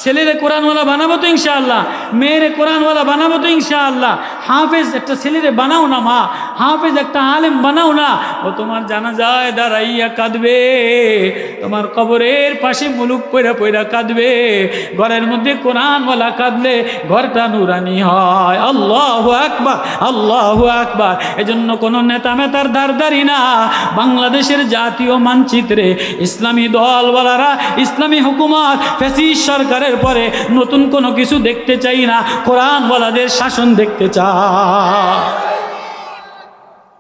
ছেলেরে কোরআনওয়ালা বানাবো তো ইনশাআল্লাহ, মেয়েরে কোরআনওয়ালা বানাবো তো ইনশাআল্লাহ, হাফেজ একটা ছেলেরে বানাও না মা, হাফেজ একটা আলেম বানাও না, ও তোমার জানাজায় দাঁড়াইয়া কাঁদবে, তোমার কবরের পাশে মুলুক পয়রা পয়রা কাঁদবে, ঘরের মধ্যে কোরআনওয়ালা কাঁদলে ঘরটা নুরানি হয়। আল্লাহু আকবার, আল্লাহু আকবার। এজন্য কোনো নেতা মেতার দাঁড়দারি না। বাংলাদেশের জাতীয় মানচিত্রে ইসলামী দলওয়ালারা, ইসলামী হুকুমত, ফ্যাসিস্ট সরকারের পরে নতুন কোনো কিছু দেখতে চাই না, কোরআনওয়ালাদের শাসন দেখতে চায়।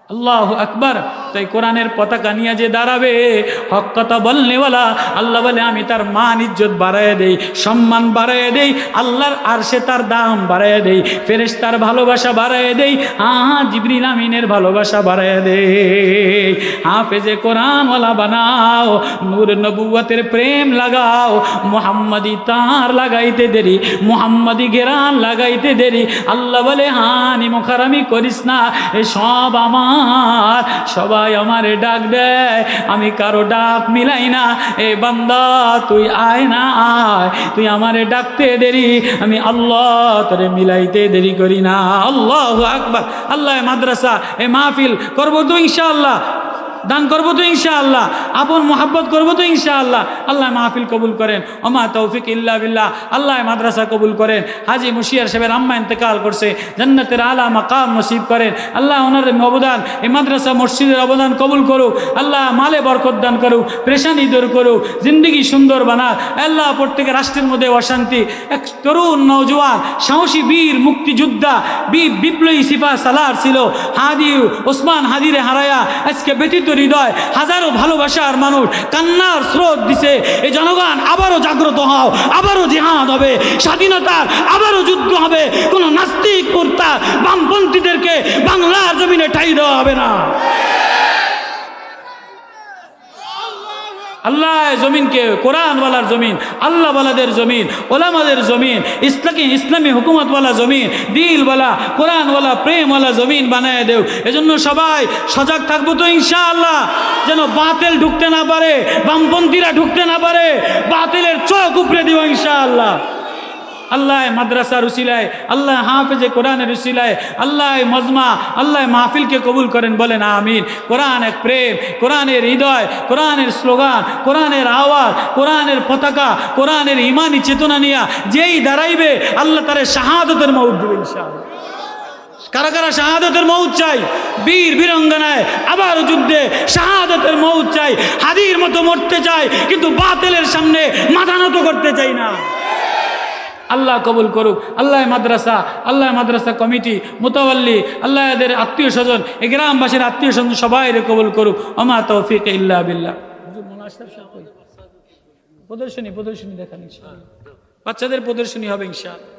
আল্লাহু আকবার। তাই কোরআনের পতাকা নিয়ে যে দাঁড়াবে, হক কথা বলনেওয়ালা, আল্লাহ বলে আমি তার মান ইজ্জত বাড়ায় দেই, সম্মান বাড়ায় দেই, আল্লাহর আরশে তার দাম বাড়ায় দেই, ফেরেশতার ভালোবাসা বাড়ায় দেই, জিবরিল আমিনের ভালোবাসা বাড়ায় দেই। হাফেজে কোরআনওয়ালা বানাও, নূর নবুয়তের প্রেম লাগাও, মুহাম্মাদি তার লাগাইতে দেরি, মুহাম্মাদি গেরান লাগাইতে দেরি। আল্লাহ বলে হানি মুখারামি করিস না, এ সব আমার, সবাই আমারে ডাক দেয়, আমি কারো ডাক মিলাই না। এ বান্দা তুই আয় না আয়, তুই আমারে ডাকতে দেরি, আমি আল্লাহ তোরে মিলাইতে দেরি করি না। আল্লাহু আকবার। আল্লাহ মাদ্রাসা এ মাহফিল করবো তো ইনশাআল্লাহ, দান করবো তো ইনশাআল্লাহ, আপন মোহাব্বত করবো তো ইনশাআল্লাহ। আল্লাহ মাহফিল কবুল করেন, ওমা তৌফিক ইল্লা বিল্লাহ। আল্লাহ মাদ্রাসা কবুল করেন। হাজি মুশিয়ার সাহেবের আম্মা ইন্তেকাল করছে, জান্নাতের আলা মাকাম নসিব করেন। আল্লাহ ওনার অবদান, এই মাদ্রাসা মসজিদের অবদান কবুল করুক। আল্লাহ মালে বরকত দান করুক, পেরেশানি দূর করুক, জিন্দগি সুন্দর বানাক। আল্লাহ প্রত্যেকের রাষ্ট্রের মধ্যে অশান্তি, এক তরুণ নওজোয়ান সাহসী বীর মুক্তিযোদ্ধা, বীর বিপ্লবী সিফা সালার ছিল হাদি ওসমান হাদিরে হারায়া আজকে ব্যতীত হৃদয় হাজারো ভালোবাসার মানুষ কান্নার স্রোত দিছে। এই জনগণ আবারও জাগ্রত হও, আবারও জিহাদ হবে, স্বাধীনতার আবারও যুদ্ধ হবে। কোন নাস্তিক কুর্তা বামপন্থীদেরকে বাংলার জমিনে ঠাই দেওয়া হবে না। আল্লাহ জমিনকে কোরআনওয়ালার জমিন, আল্লাহওয়ালাদের জমিন, ওলামাদের জমিন, ইসলামী হুকুমতওয়ালা জমিন, দিলওয়ালা কোরআনওয়ালা প্রেমওয়ালা জমিন বানায় দেও। এজন্য সবাই সজাগ থাকবো তো ইনশাআল্লাহ, যেন বাতিল ঢুকতে না পারে, বামপন্থীরা ঢুকতে না পারে, বাতিলের চোখ উপড়ে দিব ইনশাআল্লাহ। আল্লাহ মাদ্রাসার উসিলায়, আল্লাহ হাফেজে কোরআনের উসিলায়, আল্লাহ মজমা, আল্লাহ মাহফিলকে কবুল করেন, বলেন আমিন। কোরআন এক প্রেম, কোরআনের হৃদয়, কোরআনের স্লোগান, কোরআনের আওয়াজ, কোরআনের পতাকা, কোরআনের ইমানি চেতনা নিয়া যেই দাঁড়াইবে আল্লাহ তারে শাহাদতের মউত দিবে ইনশাআল্লাহ। কারা কারা শাহাদতের মউত চাই? বীর বীরাঙ্গনায় আবার যুদ্ধে শাহাদতের মউত চাই, হাদির মতো মরতে চাই, কিন্তু বাতিলের সামনে মাথা নত করতে চাই না। আল্লাহ কবুল করুক। আল্লাহ মাদ্রাসা কমিটি, মুতাওয়াল্লি, আল্লাহ এদের আত্মীয় স্বজন, এই গ্রামবাসীর আত্মীয় স্বজন সবাই কবুল করুক। ওমা তৌফিক ইল্লা বিল্লাহ। প্রদর্শনী দেখান ইনশাআল্লাহ, বাচ্চাদের প্রদর্শনী হবে ইনশাআল্লাহ।